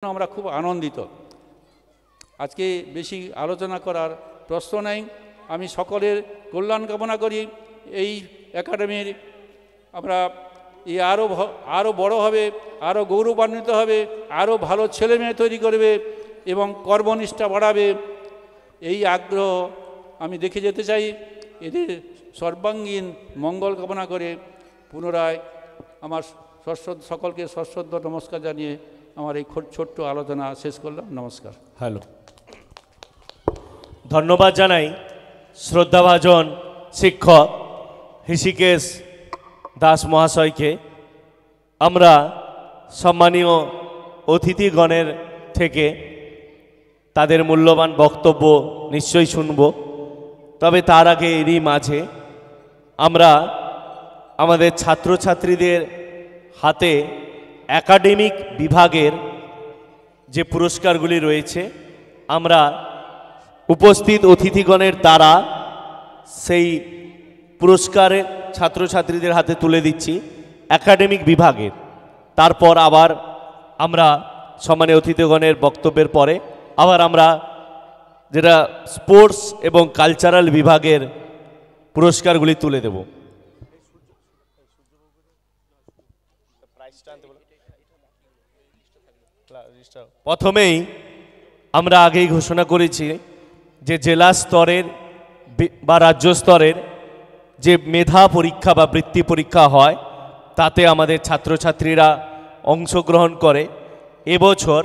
আমরা খুব আনন্দিত। আজকে বেশি আলোচনা করার প্রশ্ন নেই। আমি সকলের কল্যাণ কামনা করি। এই একাডেমির আমরা আরও বড় হবে, আরও গৌরবান্বিত হবে, আরও ভালো ছেলে মেয়ে তৈরি করবে এবং কর্মনিষ্ঠা বাড়াবে, এই আগ্রহ আমি দেখে যেতে চাই। এদের সর্বাঙ্গীন মঙ্গল কামনা করে পুনরায় আমার সকলকে সশ্রদ্ধ নমস্কার জানিয়ে আমার এই ছোট্ট আলোচনা শেষ করলাম। নমস্কার। হ্যালো, ধন্যবাদ জানাই শ্রদ্ধাভাজন শিক্ষক হৃষিকেশ দাস মহাশয়কে। আমরা সম্মানীয় অতিথিগণের থেকে তাদের মূল্যবান বক্তব্য নিশ্চয়ই শুনব। তবে তার আগে এরই মাঝে আমরা আমাদের ছাত্রছাত্রীদের হাতে একাডেমিক বিভাগের যে পুরস্কারগুলি রয়েছে আমরা উপস্থিত অতিথিগণের দ্বারা সেই পুরস্কারের ছাত্রছাত্রীদের হাতে তুলে দিচ্ছি একাডেমিক বিভাগের। তারপর আবার আমরা সম্মানীয় অতিথিগণের বক্তব্যের পরে আবার আমরা যেটা স্পোর্টস এবং কালচারাল বিভাগের পুরস্কারগুলি তুলে দেব। প্রথমেই আমরা আগেই ঘোষণা করেছি যে জেলা স্তরের বা রাজ্য স্তরের যে মেধা পরীক্ষা বা বৃত্তি পরীক্ষা হয় তাতে আমাদের ছাত্রছাত্রীরা অংশগ্রহণ করে। এবছর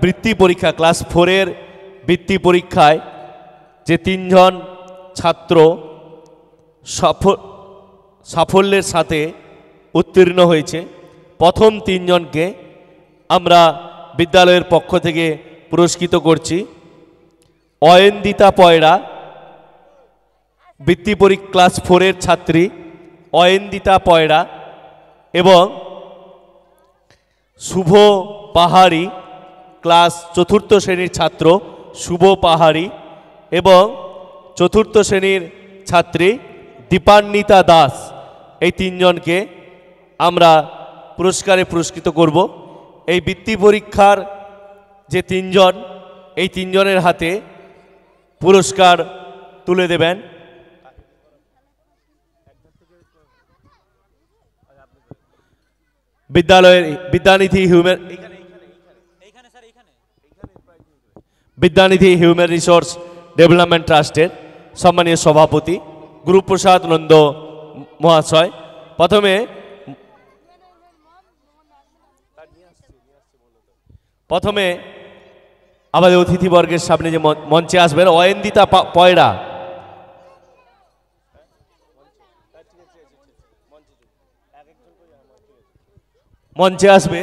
বৃত্তি পরীক্ষা ক্লাস 4-এর বৃত্তি পরীক্ষায় যে 3 জন ছাত্র সাফল্যের সাথে উত্তীর্ণ হয়েছে, প্রথম 3 জনকে আমরা বিদ্যালয়ের পক্ষ থেকে পুরস্কৃত করছি। অয়ন্দিতা পয়রা, বৃত্তি পরীক্ষা ক্লাস 4-এর ছাত্রী অয়ন্দিতা পয়রা, এবং শুভ পাহাড়ি ক্লাস 4র্থ শ্রেণীর ছাত্র শুভ পাহাড়ি, এবং 4র্থ শ্রেণীর ছাত্রী দীপান্বিতা দাস। এই 3 জনকে আমরা পুরস্কারে পুরস্কৃত করব। এই বৃত্তি পরীক্ষার যে 3 জন, এই 3 জনের হাতে পুরস্কার তুলে দেবেন বিদ্যালয়ের বিদ্যানিধি হিউম্যান রিসোর্স ডেভেলপমেন্ট ট্রাস্টের সম্মানীয় সভাপতি গুরুপ্রসাদ নন্দ মহাশয়। প্রথমে আমাদের অতিথিবর্গের সামনে যে মঞ্চে আসবেন অয়ন্দিতা পয়রা। মঞ্চে আসবে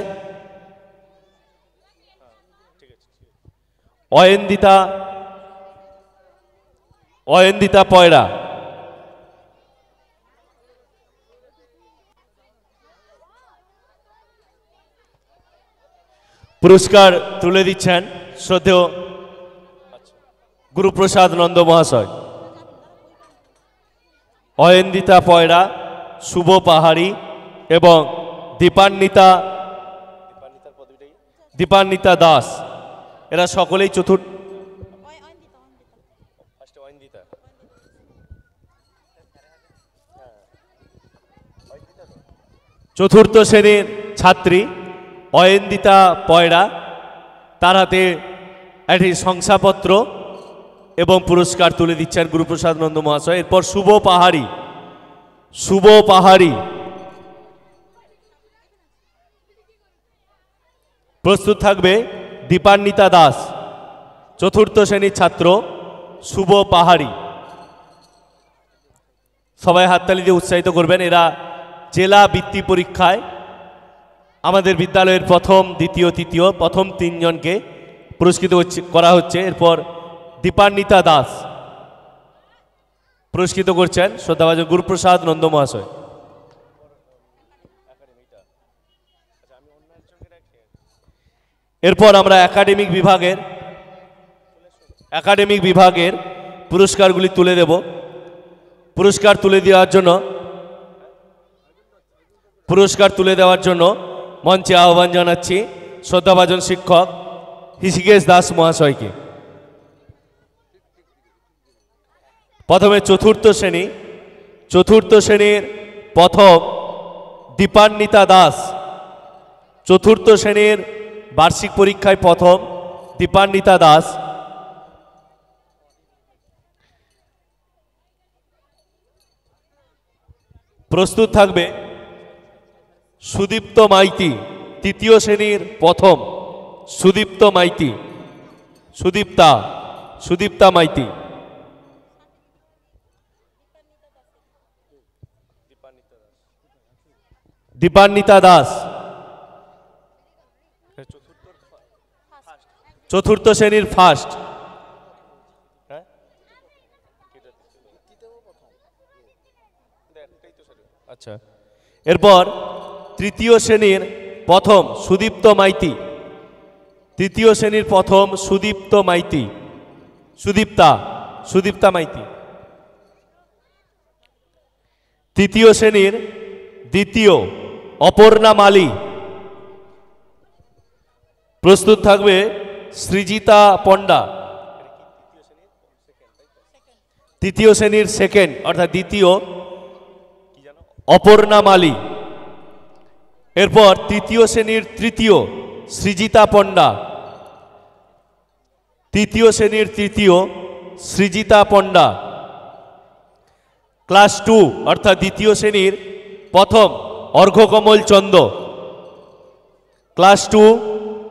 অয়ন্দিতা পয়রা। পুরস্কার তুলে দিচ্ছেন শ্রদ্ধেয় গুরুপ্রসাদ নন্দ মহাশয়। অয়ন্দিতা পয়রা, শুভ পাহাড়ি এবং দীপান্বিতা দাস, এরা সকলেই চতুর্থ শ্রেণীর ছাত্রী অয়ন্দিতা পয়রা। তার হাতে একটি শংসাপত্র এবং পুরস্কার তুলে দিচ্ছেন গুরুপ্রসাদ নন্দ মহাশয়। এরপর শুভ পাহাড়ি প্রস্তুত থাকবে দীপান্বিতা দাস, 4র্থ শ্রেণীর ছাত্র শুভ পাহাড়ি। সবাই হাততালি দিয়ে উৎসাহিত করবেন। এরা জেলা বৃত্তি পরীক্ষায় আমাদের বিদ্যালয়ের প্রথম, দ্বিতীয়, তৃতীয় প্রথম 3 জনকে পুরস্কৃত করা হচ্ছে। এরপর দীপান্বিতা দাস পুরস্কৃত করছেন শ্রদ্ধাভাজন গুরুপ্রসাদ নন্দ মহাশয়। এরপর আমরা একাডেমিক বিভাগের পুরস্কারগুলি তুলে দেব। পুরস্কার তুলে দেওয়ার জন্য মঞ্চে আহ্বান জানাচ্ছি শ্রদ্ধাভাজন শিক্ষক হৃষিকেশ দাস মহাশয়কে। প্রথমে চতুর্থ শ্রেণীর প্রথম দীপান্বিতা দাস, চতুর্থ শ্রেণীর বার্ষিক পরীক্ষায় প্রথম দীপান্বিতা দাস। প্রস্তুত থাকবে সুদীপ্ত মাইতি, তৃতীয় শ্রেণীর প্রথম সুদীপ্ত মাইতি, সুদীপ্তা মাইতি। দীপান্বিতা দাস চতুর্থ শ্রেণীর ফার্স্ট। আচ্ছা, এরপর তৃতীয় শ্রেণীর প্রথম সুদীপ্ত মাইতি, তৃতীয় শ্রেণীর প্রথম সুদীপ্ত মাইতি, সুদীপ্তা মাইতি। তৃতীয় শ্রেণীর দ্বিতীয় অপর্ণা মালি। প্রস্তুত থাকবে সৃজিতা পণ্ডা, তৃতীয় শ্রেণীর সেকেন্ড অর্থাৎ দ্বিতীয় অপর্ণা মালি। এরপর তৃতীয় শ্রেণীর তৃতীয় সৃজিতা পণ্ডা, তৃতীয় শ্রেণীর তৃতীয় সৃজিতা পণ্ডা। ক্লাস 2 অর্থাৎ দ্বিতীয় শ্রেণীর প্রথম অর্ঘ্যকমল চন্দ, ক্লাস 2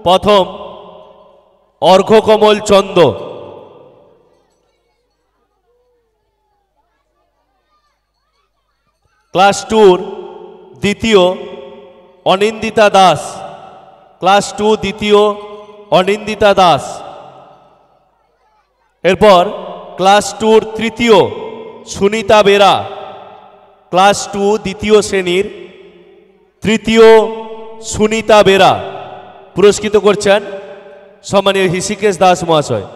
প্রথম অর্ঘ্যকমল চন্দ। ক্লাস 2 দ্বিতীয় অনিন্দিতা দাস, ক্লাস 2 দ্বিতীয় অনিন্দিতা দাস। এরপর ক্লাস 2 তৃতীয় সুনিতা বেরা, ক্লাস 2 দ্বিতীয় শ্রেণীর তৃতীয় সুনিতা বেরা। পুরস্কৃত করছেন সম্মানীয় হৃষিকেশ দাস মহাশয়।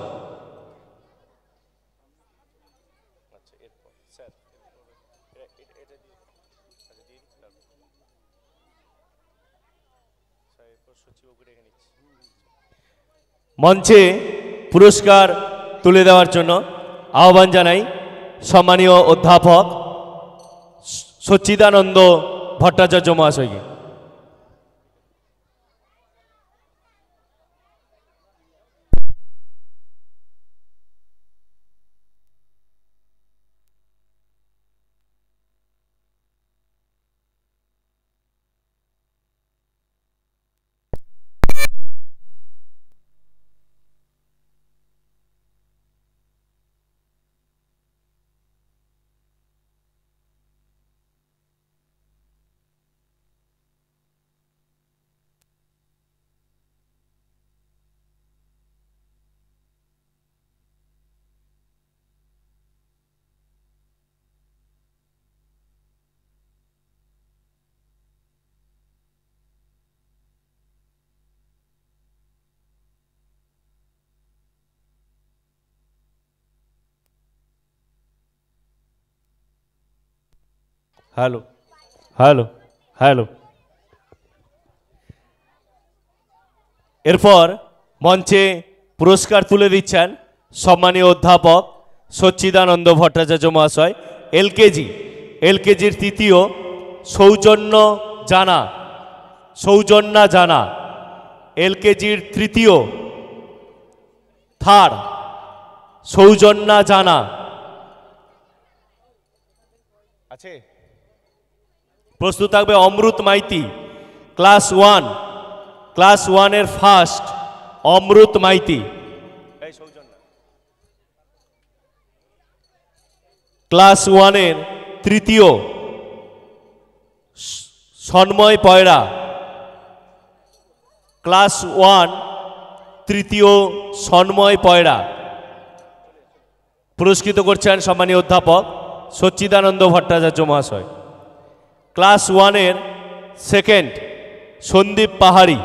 মঞ্চে পুরস্কার তুলে দেওয়ার জন্য আহ্বান জানাই সম্মানীয় অধ্যাপক সচ্চিদানন্দ ভট্টাচার্য মহাশয়কে। Hello hello hello. এরপর মঞ্চে পুরস্কার তুলে দিচ্ছেন সম্মানীয় অধ্যাপক সচ্চিদানন্দ ভট্টাচার্য মহাশয়। এলকেজির তৃতীয় সৌজন্যা জানা, এলকেজির তৃতীয় থার্ড সৌজন্যা জানা আছে। প্রস্তুত থাকবে অমৃত মাইতি, ক্লাস 1 এর ফার্স্ট অমৃত মাইতি। ক্লাস 1 এর তৃতীয় সন্ময় পয়রা, ক্লাস 1 তৃতীয় সন্ময় পয়রা। পুরস্কৃত করছেন সম্মানীয় অধ্যাপক সচ্চিদানন্দ ভট্টাচার্য মহাশয়। ক্লাস 1 এর সেকেন্ড সন্দীপ পাহাড়ি,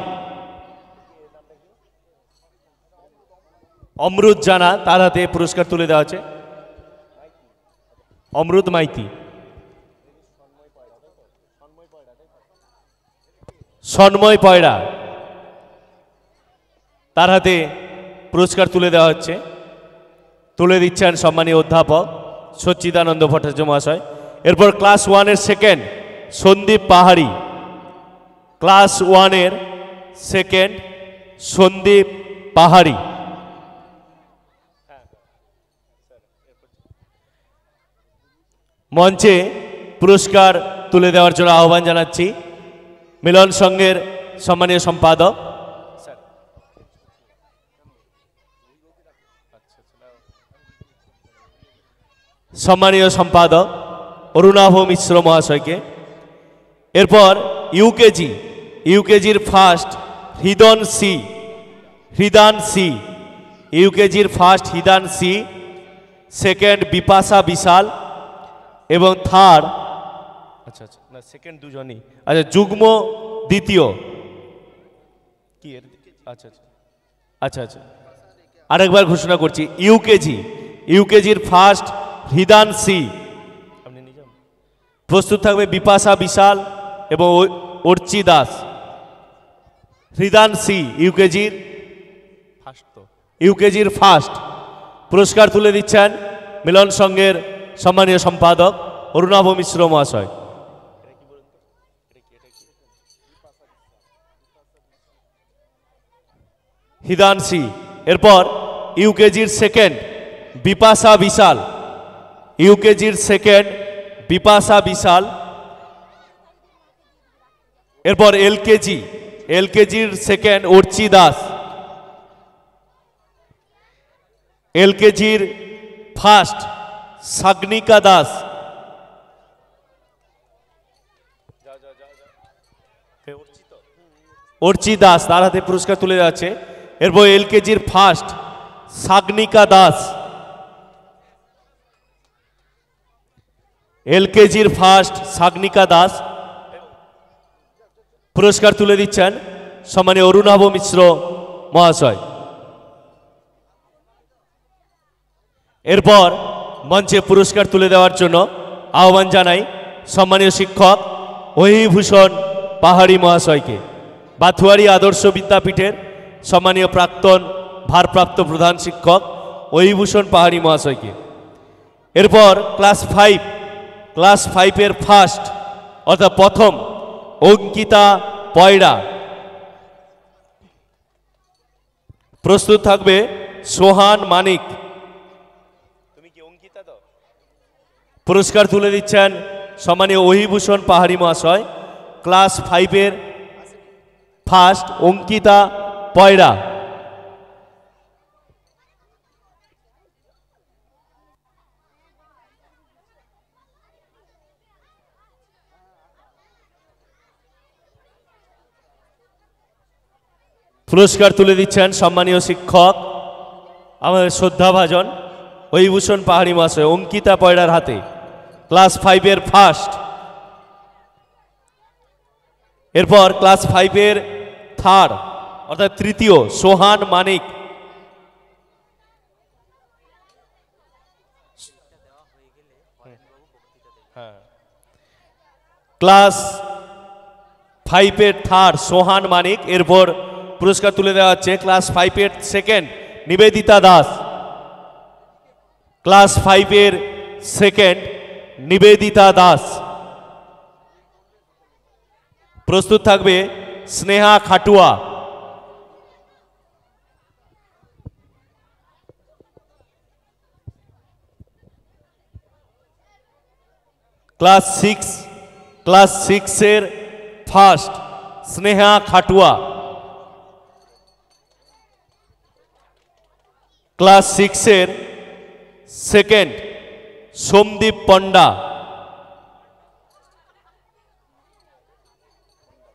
অমৃত জানা, তার হাতে পুরস্কার তুলে দেওয়া আছে। অমৃত মাইতি, সন্ময় পয়রা, তার হাতে পুরস্কার তুলে দেওয়া হচ্ছে। তুলে দিচ্ছেন সম্মানীয় অধ্যাপক সচ্চিদানন্দ ভট্টাচার্য মহাশয়। এরপর ক্লাস 1-এর সেকেন্ড সন্দীপ পাহাড়ি, ক্লাস 1-এর সেকেন্ড সন্দীপ পাহাড়ি। মঞ্চে পুরস্কার তুলে দেওয়ার জন্য আহ্বান জানাচ্ছি মিলন সংঘের সম্মানীয় সম্পাদক অরুণাভ মিশ্র মহাশয়কে। এরপর ইউকেজির ফার্স্ট হৃদান সি, ইউকেজির first Hridan C, second Bipasha Bishal এবং থার্ড সেকেন্ড দুজনই যুগ্ম দ্বিতীয় কি আরেকবার ঘোষণা করছি, ইউকেজির ফার্স্ট হৃদান সি, প্রস্তুত থাকবে বিপাশা বিশাল এবং অর্চি দাস। হৃদান সি ইউকেজির ফার্স্ট। পুরস্কার তুলে দিচ্ছেন মিলন সংঘের সম্মানীয় সম্পাদক অরুণাভ মিশ্র মহাশয়। হৃদান সি। এরপর ইউকেজির সেকেন্ড বিপাশা বিশাল, ইউকেজির সেকেন্ড বিপাশা বিশাল। এরপর এলকেজির সেকেন্ড অর্চি দাস, এলকেজির ফার্স্ট সাগনিকা দাস, অর্চি দাস, তার হাতে পুরস্কার তুলে যাচ্ছে। এরপর এলকেজির ফার্স্ট সাগনিকা দাস, এলকেজির ফার্স্ট সাগনিকা দাস। পুরস্কার তুলে দিচ্ছেন সম্মানীয় অরুণাভ মিশ্র মহাশয়। এরপর মঞ্চে পুরস্কার তুলে দেওয়ার জন্য আহ্বান জানাই সম্মানীয় শিক্ষক ওহিভূষণ পাহাড়ি মহাশয়কে, বাথুয়ারি আদর্শ বিদ্যাপীঠের সম্মানীয় প্রাক্তন ভারপ্রাপ্ত প্রধান শিক্ষক ওহিভূষণ পাহাড়ি মহাশয়কে। এরপর ক্লাস 5-এর ফার্স্ট অর্থাৎ প্রথম অঙ্কিতা পয়রা। প্রস্তুত থাকবে সোহান মানিক। পুরস্কার তুলে দিচ্ছেন সম্মানীয় ওহিভূষণ পাহাড়ি মহাশয়। ক্লাস 5-এর ফার্স্ট অঙ্কিতা পয়রা। পুরস্কার তুলে দিচ্ছেন সম্মানীয় শিক্ষক আমাদের শ্রদ্ধাভাজন ওহিভূষণ পাহাড়ি মহাশয় অঙ্কিতা পয়রার হাতে। ক্লাস 5-এর ফার্স্ট। এরপর ক্লাস 5-এর থার্ড অর্থাৎ তৃতীয় সোহান মানিক। ক্লাস 5-এর থার্ড সোহান মানিক। এরপর পুরস্কার তুলে দেওয়া হচ্ছে ক্লাস 5-এর সেকেন্ড নিবেদিতা দাস, ক্লাস 5-এর সেকেন্ড নিবেদিতা দাস। প্রস্তুত থাকবে স্নেহা খাটুয়া। ক্লাস 6-এর ফার্স্ট স্নেহা খাটুয়া। ক্লাস 6-এর সেকেন্ড সোমদীপ পণ্ডা।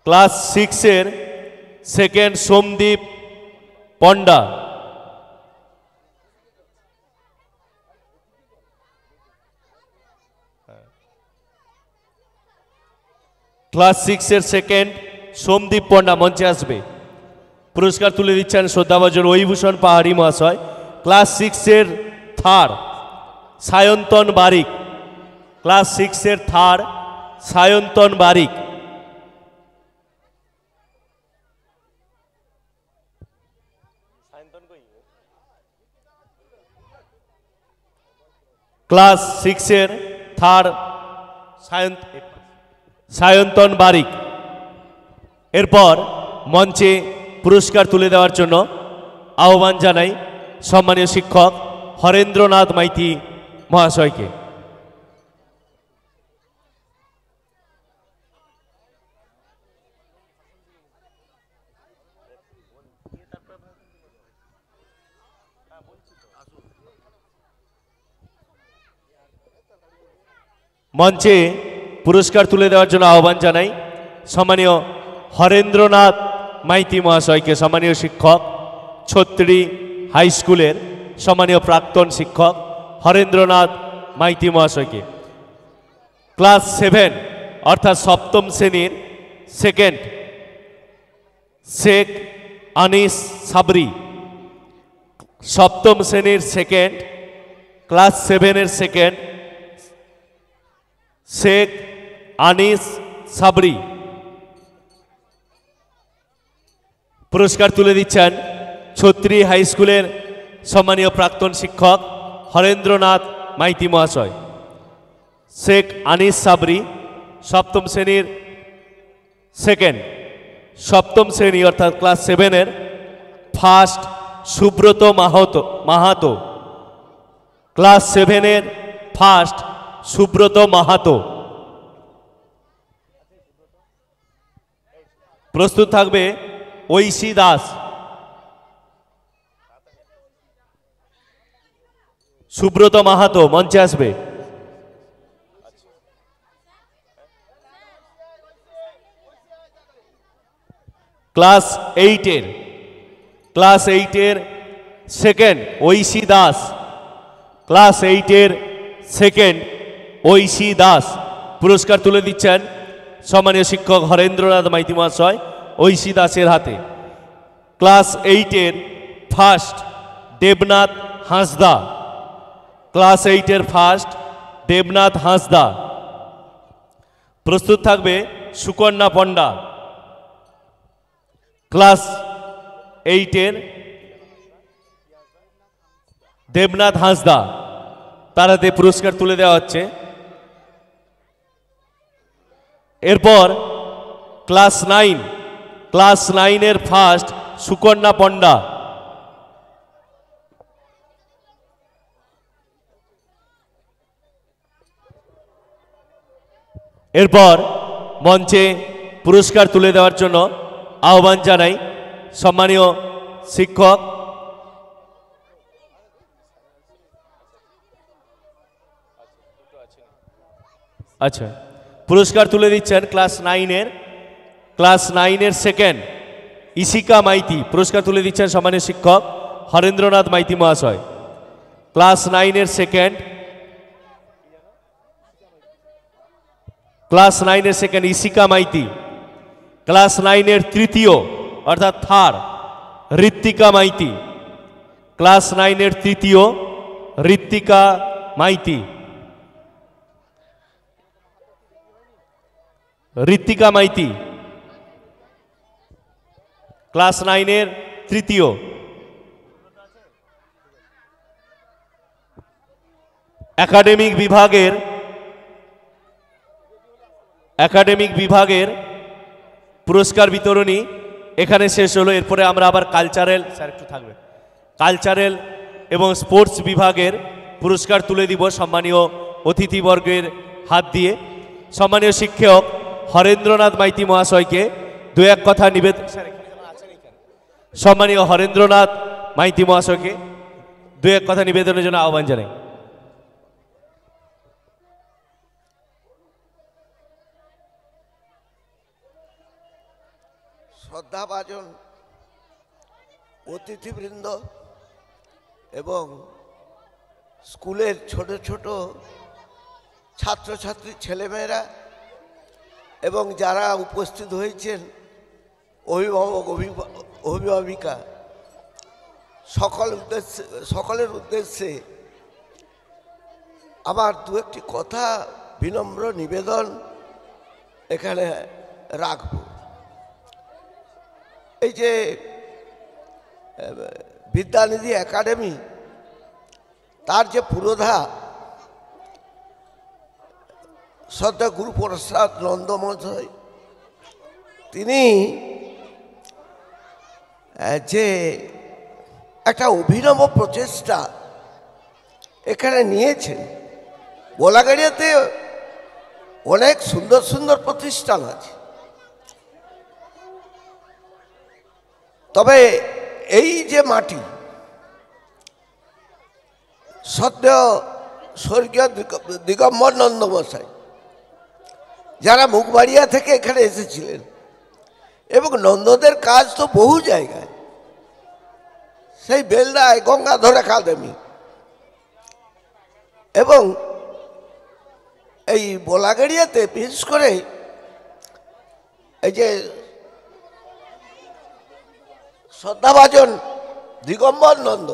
ক্লাস 6-এর সেকেন্ড সোমদীপ পণ্ডা। ক্লাস 6-এর সেকেন্ড সোমদীপ পণ্ডা মঞ্চে আসবে। পুরস্কার তুলে দিচ্ছেন শ্রদ্ধাভাজন ওহিভূষণ পাহাড়ি মহাশয়। ক্লাস 6-এর থার্ড সায়ন্তন বারিক, ক্লাস 6-এর থার্ড সায়ন্তন বারিক। ক্লাস 6-এর থার্ড সায়ন্তন বারিক। এরপর মঞ্চে পুরস্কার তুলে দেওয়ার জন্য আহ্বান জানাই সম্মানীয় শিক্ষক হরেন্দ্রনাথ মাইতি মহাশয়কে। মঞ্চে পুরস্কার তুলে দেওয়ার জন্য আহ্বান জানাই সম্মানীয় হরেন্দ্রনাথ মাইতি মহাশয়কে। সম্মানীয় শিক্ষক ছত্রি হাই স্কুলের সম্মানীয় প্রাক্তন শিক্ষক হরেন্দ্রনাথ মাইতি মহাশয়কে। ক্লাস 7 অর্থাৎ সপ্তম শ্রেণীর সেকেন্ড শেখ আনিস সাবরি। সপ্তম শ্রেণীর সেকেন্ড ক্লাস 7-এর সেকেন্ড শেখ আনিস সাবরি পুরস্কার তুলে দিচ্ছেন ছত্রি হাই স্কুলের সম্মানীয় প্রাক্তন শিক্ষক হরেন্দ্রনাথ মাইতি মহাশয়। শেখ আনিস সাবরি সপ্তম শ্রেণীর সেকেন্ড, সপ্তম শ্রেণী অর্থাৎ ক্লাস 7-এর ফার্স্ট সুব্রত মাহাতো। ক্লাস 7-এর ফার্স্ট সুব্রত মাহাতো। প্রস্তুত থাকবে ঐশী দাস। সুব্রত মাহাতো মঞ্চে আসবে। ক্লাস 8-এর সেকেন্ড ঐশী দাস। ক্লাস 8-এর সেকেন্ড ঐশী দাস পুরস্কার তুলে দিচ্ছেন সম্মানীয় শিক্ষক হরেন্দ্রনাথ মাইতি মহাশয় ঐশী দাসের হাতে। ক্লাস 8-এর ফার্স্ট দেবনাথ হাঁসদা। ক্লাস 8-এর ফার্স্ট দেবনাথ হাঁসদা। প্রস্তুত থাকবে সুকন্যা পণ্ডা। ক্লাস 8-এর দেবনাথ হাঁসদা তার হাতে পুরস্কার তুলে দেওয়া হচ্ছে। এরপর ক্লাস 9-এর ফার্স্ট সুকন্যা পণ্ডা। এরপর মঞ্চে পুরস্কার তুলে দেওয়ার জন্য আহ্বান জানাই সম্মানীয় শিক্ষক আচ্ছা পুরস্কার তুলে দিচ্ছেন ক্লাস 9-এর সেকেন্ড ইশিকা মাইতি। পুরস্কার তুলে দিচ্ছেন সম্মানীয় শিক্ষক হরেন্দ্রনাথ মাইতি মহাশয়। ক্লাস 9-এর সেকেন্ড ইশিকা মাইতি। ক্লাস 9-এর তৃতীয় অর্থাৎ থার্ড ঋত্বিকা মাইতি। ক্লাস 9-এর তৃতীয় ঋত্বিকা মাইতি। ঋত্বিকা মাইতি ক্লাস 9-এর তৃতীয়। একাডেমিক বিভাগের পুরস্কার বিতরণী এখানে শেষ হলো। এরপরে আমরা আবার কালচারাল এবং স্পোর্টস বিভাগের পুরস্কার তুলে দিব সম্মানীয় অতিথিবর্গের হাত দিয়ে। সম্মানীয় শিক্ষক হরেন্দ্রনাথ মাইতি মহাশয়কে দু এক কথা নিবেদনের জন্য আহ্বান জানাই। শ্রদ্ধাভাজন অতিথিবৃন্দ এবং স্কুলের ছোট ছোট ছাত্রছাত্রী ছেলেমেয়েরা এবং যারা উপস্থিত হয়েছেন অভিভাবক অভিভাবিকা সকলের উদ্দেশ্যে আমার দু একটি কথা বিনম্র নিবেদন এখানে রাখব। এই যে বিদ্যানিধি একাডেমি তার যে পুরোধা শ্রদ্ধা গুরুপ্রসাদ নন্দ মহাশয়, তিনি যে একটা অভিনব প্রচেষ্টা এখানে নিয়েছেন। গোলাগাড়িয়াতে অনেক সুন্দর সুন্দর প্রতিষ্ঠান আছে, তবে এই যে মাটি সদ্য স্বর্গীয় দিগম্বর নন্দ মশাই যারা মুখবাড়িয়া থেকে এখানে এসেছিলেন, এবং নন্দদের কাজ তো বহু জায়গায়, সেই বেলদায় গঙ্গাধর একাডেমি, এবং এই বোলাগাড়িয়াতে বিশেষ করে এই যে শ্রদ্ধাভাজন দিগম্বর নন্দ,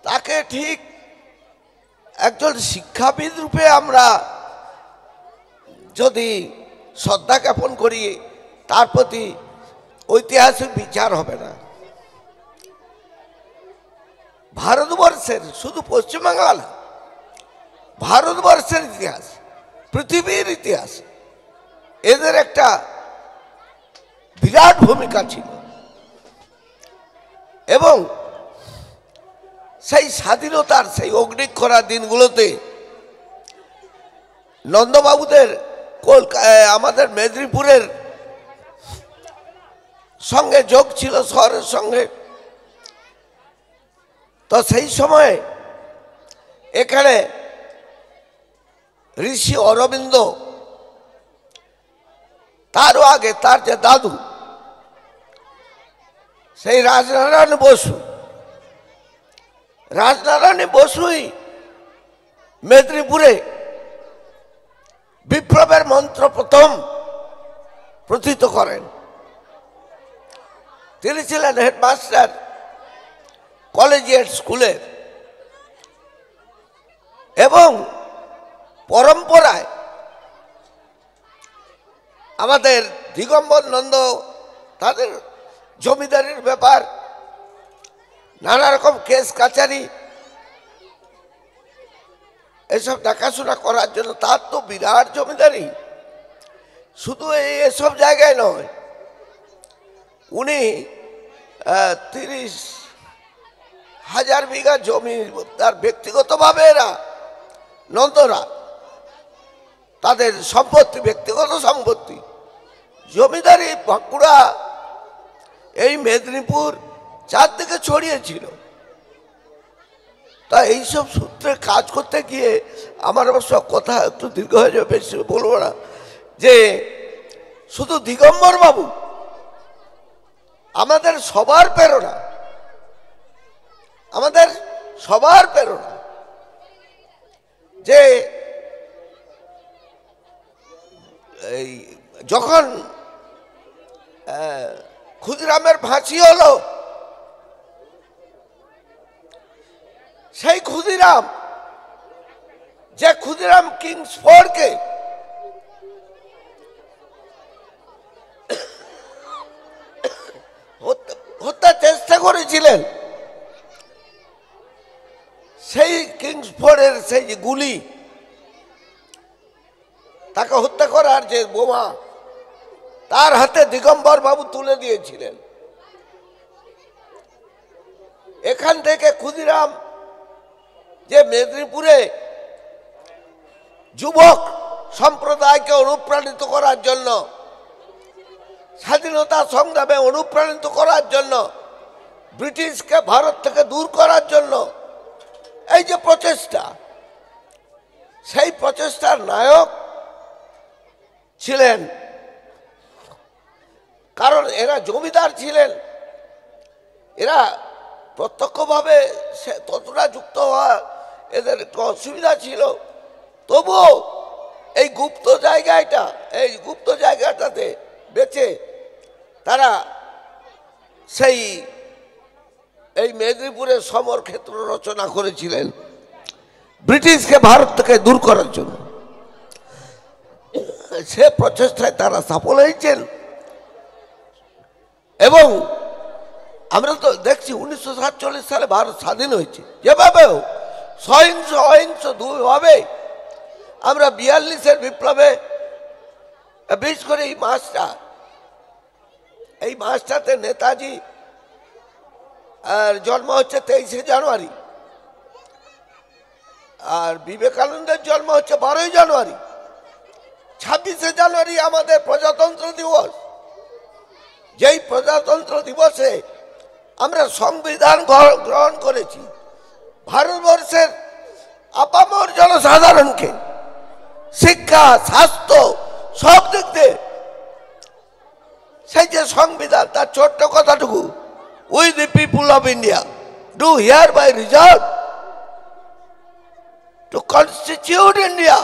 তাকে ঠিক একজন শিক্ষাবিদ রূপে আমরা যদি শ্রদ্ধা জ্ঞাপন করি, তার প্রতি ঐতিহাসিক বিচার হবে না। ভারতবর্ষের, শুধু পশ্চিমবাংলা না, ভারতবর্ষের ইতিহাস, পৃথিবীর ইতিহাস, এদের একটা বিরাট ভূমিকা ছিল। এবং সেই স্বাধীনতার সেই অগ্নিক্ষরা দিনগুলোতে নন্দবাবুদের আমাদের মেদিনীপুরের সঙ্গে যোগ ছিল, শহরের সঙ্গে। তো সেই সময়ে এখানে ঋষি অরবিন্দ, তারও আগে তার যে দাদু সেই রাজনারায়ণ বসুই মেদিনীপুরে বিপ্লবের মন্ত্র প্রথম প্রথিত করেন। তিনি ছিলেন হেডমাস্টার কলেজিয়েট স্কুলের, এবং পরম্পরায় আমাদের দিগম্বর নন্দ তাদের জমিদারির ব্যাপার, নানা রকম কেস কাচারি, এসব দেখাশোনা করার জন্য তার তো বিরাট জমিদারি। শুধু এসব জায়গায় নয়, উনি 30,000 বিঘা জমি তার ব্যক্তিগতভাবে, এরা নন্দরা তাদের সম্পত্তি, ব্যক্তিগত সম্পত্তি, জমিদারি বাঁকুড়া, এই মেদিনীপুর চারদিকে ছড়িয়েছিল। তা এইসব সূত্রে কাজ করতে গিয়ে আমার অবশ্য কথা একটু দীর্ঘ হয়ে যাবে, বেশি বলবো না, যে শুধু দিগম্বর বাবু আমাদের সবার প্রেরণা, আমাদের সবার প্রেরণা। যে এই যখন ক্ষুদিরামের ফাঁসি হলো, সেই ক্ষুদিরাম, যে ক্ষুদিরাম কিংসফোর্ডকে হত্যার চেষ্টা করেছিলেন, সেই কিংসফোর্ডের সেই যে গুলি, তাকে হত্যা করার যে বোমা, তার হাতে দিগম্বর বাবু তুলে দিয়েছিলেন। এখান থেকে ক্ষুদিরাম যে মেদিনীপুরে যুবক সম্প্রদায়কে অনুপ্রাণিত করার জন্য, স্বাধীনতা সংগ্রামে অনুপ্রাণিত করার জন্য, ব্রিটিশকে ভারত থেকে দূর করার জন্য এই যে প্রচেষ্টা, সেই প্রচেষ্টার নায়ক ছিলেন। কারণ এরা জমিদার ছিলেন, এরা প্রত্যক্ষভাবে ততটা যুক্ত হওয়া এদের একটু অসুবিধা ছিল। তবুও এই গুপ্ত জায়গাটাতে বেঁচে তারা এই মেদিনীপুরের সমর ক্ষেত্র রচনা করেছিলেন ব্রিটিশকে ভারত থেকে দূর করার জন্য। সে প্রচেষ্টায় তারা সফল হয়েছেন। এবং আমরা তো দেখছি 1947 সালে ভারত স্বাধীন হয়েছে, যেভাবে হোক সহিংস অহিংস দুইভাবে আমরা 42-এর বিপ্লবে, বিশেষ করে এই মাসটাতে নেতাজি আর জন্ম হচ্ছে 23শে জানুয়ারি, আর বিবেকানন্দের জন্ম হচ্ছে 12ই জানুয়ারি। 26শে জানুয়ারি আমাদের প্রজাতন্ত্র দিবস। যেই প্রজাতন্ত্র দিবসে আমরা সংবিধান গ্রহণ করেছি, ভারতবর্ষের আপামর জনসাধারণকে শিক্ষা, স্বাস্থ্য সব দিক দিয়ে সেই যে সংবিধান, তার ছোট্ট কথাটুকু, we the people of India do hereby resolve to constitute India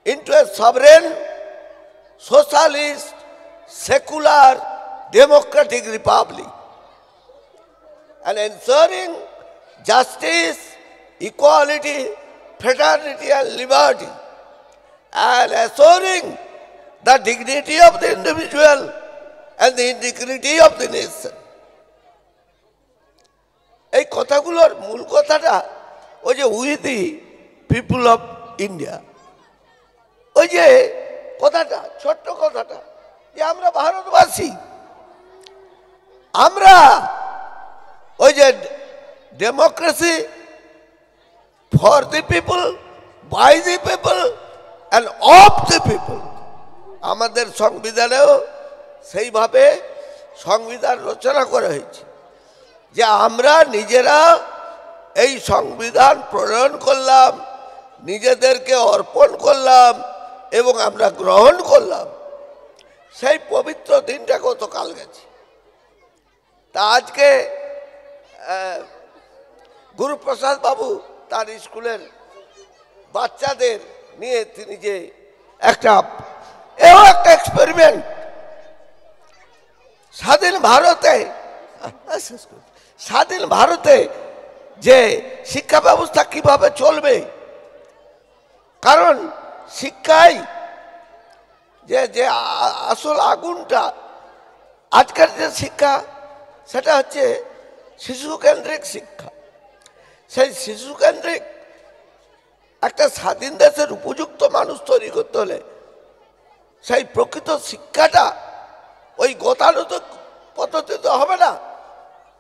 into a sovereign, socialist, secular, democratic republic, and ensuring justice, equality, fraternity and liberty, and assuring the dignity of the individual and the integrity of the nation. এই কথাগুলোর মূল কথাটা ওই যে we the people of India, ওই যে কথাটা, ছোট্ট কথাটা, যে আমরা ভারতবাসী, আমরা ওই যে democracy for the people, by the people and of the people, আমাদের সংবিধানেও সেইভাবে সংবিধান রচনা করা হয়েছে যে আমরা নিজেরা এই সংবিধান প্রণয়ন করলাম, নিজেদেরকে অর্পণ করলাম এবং আমরা গ্রহণ করলাম। সেই পবিত্র দিনটা গতকাল গেছে। তা আজকে গুরুপ্রসাদ বাবু তার স্কুলের বাচ্চাদের নিয়ে তিনি যে একটা এক্সপেরিমেন্ট, স্বাধীন ভারতে যে শিক্ষা ব্যবস্থা কিভাবে চলবে, কারণ শিক্ষাই যে আসল আগুনটা। আজকের যে শিক্ষা সেটা হচ্ছে শিশুকেন্দ্রিক শিক্ষা। সেই শিশুকেন্দ্রিক একটা স্বাধীন দেশের উপযুক্ত মানুষ তৈরি করতে হলে সেই প্রকৃত শিক্ষাটা ওই গতানুগতিক পদ্ধতিতে হবে না,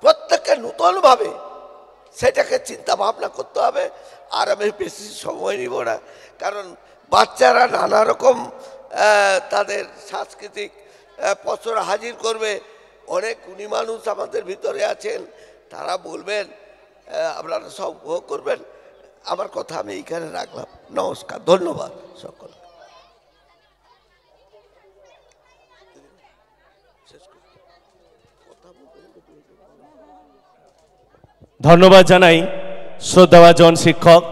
প্রত্যেককে নূতনভাবে সেটাকে চিন্তা ভাবনা করতে হবে। আর আমি বেশি সময় নিব না, কারণ বাচ্চারা নানা রকম তাদের সাংস্কৃতিক পসরা হাজির করবে। অনেক গুণী মানুষ আমাদের ভিতরে আছেন, তারা বলবেন, আপনারা সব উপভোগ করবেন। আমার কথা আমি এইখানে রাখলাম। নমস্কার, ধন্যবাদ সকল। ধন্যবাদ জানাই শ্রদ্ধাভাজন শিক্ষক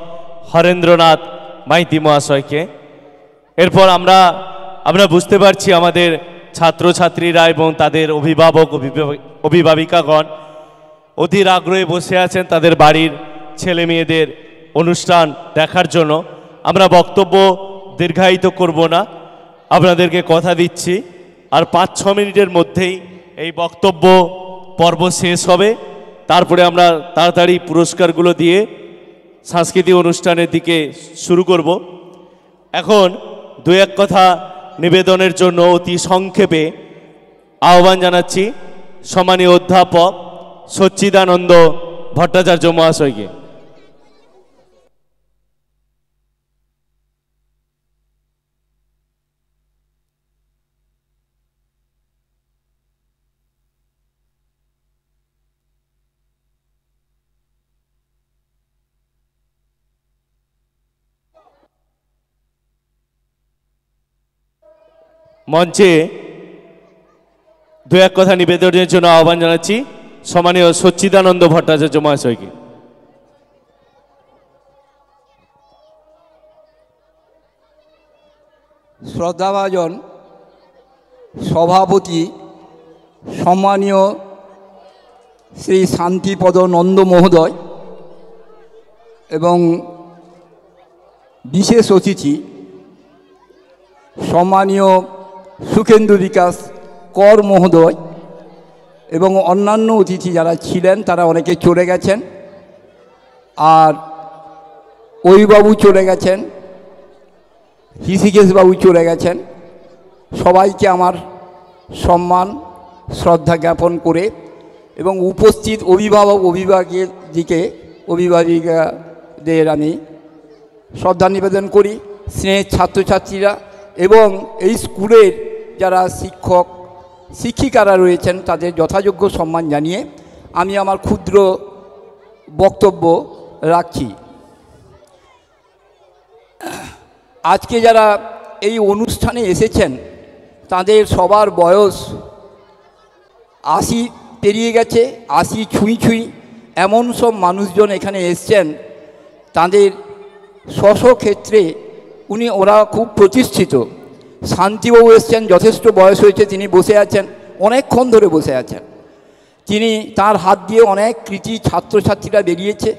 হরেন্দ্রনাথ মাইতি মহাশয়কে। এরপর আমরা বুঝতে পারছি আমাদের ছাত্রছাত্রীরা এবং তাদের অভিভাবক অভিভাবিকাগণ অধীর আগ্রহে বসে আছেন তাদের বাড়ির ছেলে মেয়েদের অনুষ্ঠান দেখার জন্য। আমরা বক্তব্য দীর্ঘায়িত করব না, আপনাদেরকে কথা দিচ্ছি আর 5-6 মিনিটের মধ্যেই এই বক্তব্য পর্ব শেষ হবে। তারপরে আমরা তাড়াতাড়ি পুরস্কারগুলো দিয়ে সাংস্কৃতিক অনুষ্ঠানের দিকে শুরু করব। এখন 2-1 কথা নিবেদনের জন্য অতি সংক্ষেপে আহ্বান জানাচ্ছি সম্মানীয় অধ্যাপক সচ্চিদানন্দ ভট্টাচার্য মহাশয়কে। মঞ্চে 2-1 কথা নিবেদনের জন্য আহ্বান জানাচ্ছি সম্মানীয় সচ্চিদানন্দ ভট্টাচার্য মহাশয়কে। শ্রদ্ধাভাজন সভাপতি সম্মানীয় শ্রী শান্তিপদ নন্দ মহোদয় এবং বিশেষ অতিথি সম্মানীয় সুখেন্দু বিকাশ কর মহোদয় এবং অন্যান্য অতিথি যারা ছিলেন তারা অনেকে চলে গেছেন, আর ওইবাবু চলে গেছেন, হৃষিকেশবাবু চলে গেছেন। সবাইকে আমার সম্মান শ্রদ্ধা জ্ঞাপন করে এবং উপস্থিত অভিভাবক অভিভাবিকাদের আমি শ্রদ্ধা নিবেদন করি, স্নেহের ছাত্রছাত্রীরা এবং এই স্কুলের যারা শিক্ষক শিক্ষিকারা রয়েছেন তাদের যথাযোগ্য সম্মান জানিয়ে আমি আমার ক্ষুদ্র বক্তব্য রাখছি। আজকে যারা এই অনুষ্ঠানে এসেছেন তাদের সবার বয়স 80 পেরিয়ে গেছে, 80 ছুঁই এমন সব মানুষজন এখানে এসছেন। তাদের স্ব ক্ষেত্রে ওরা খুব প্রতিষ্ঠিত। শান্তিবাবু এসছেন, যথেষ্ট বয়স হয়েছে, তিনি বসে আছেন, অনেকক্ষণ ধরে বসে আছেন। তিনি তার হাত দিয়ে অনেক কৃতি ছাত্রছাত্রীরা বেরিয়েছে।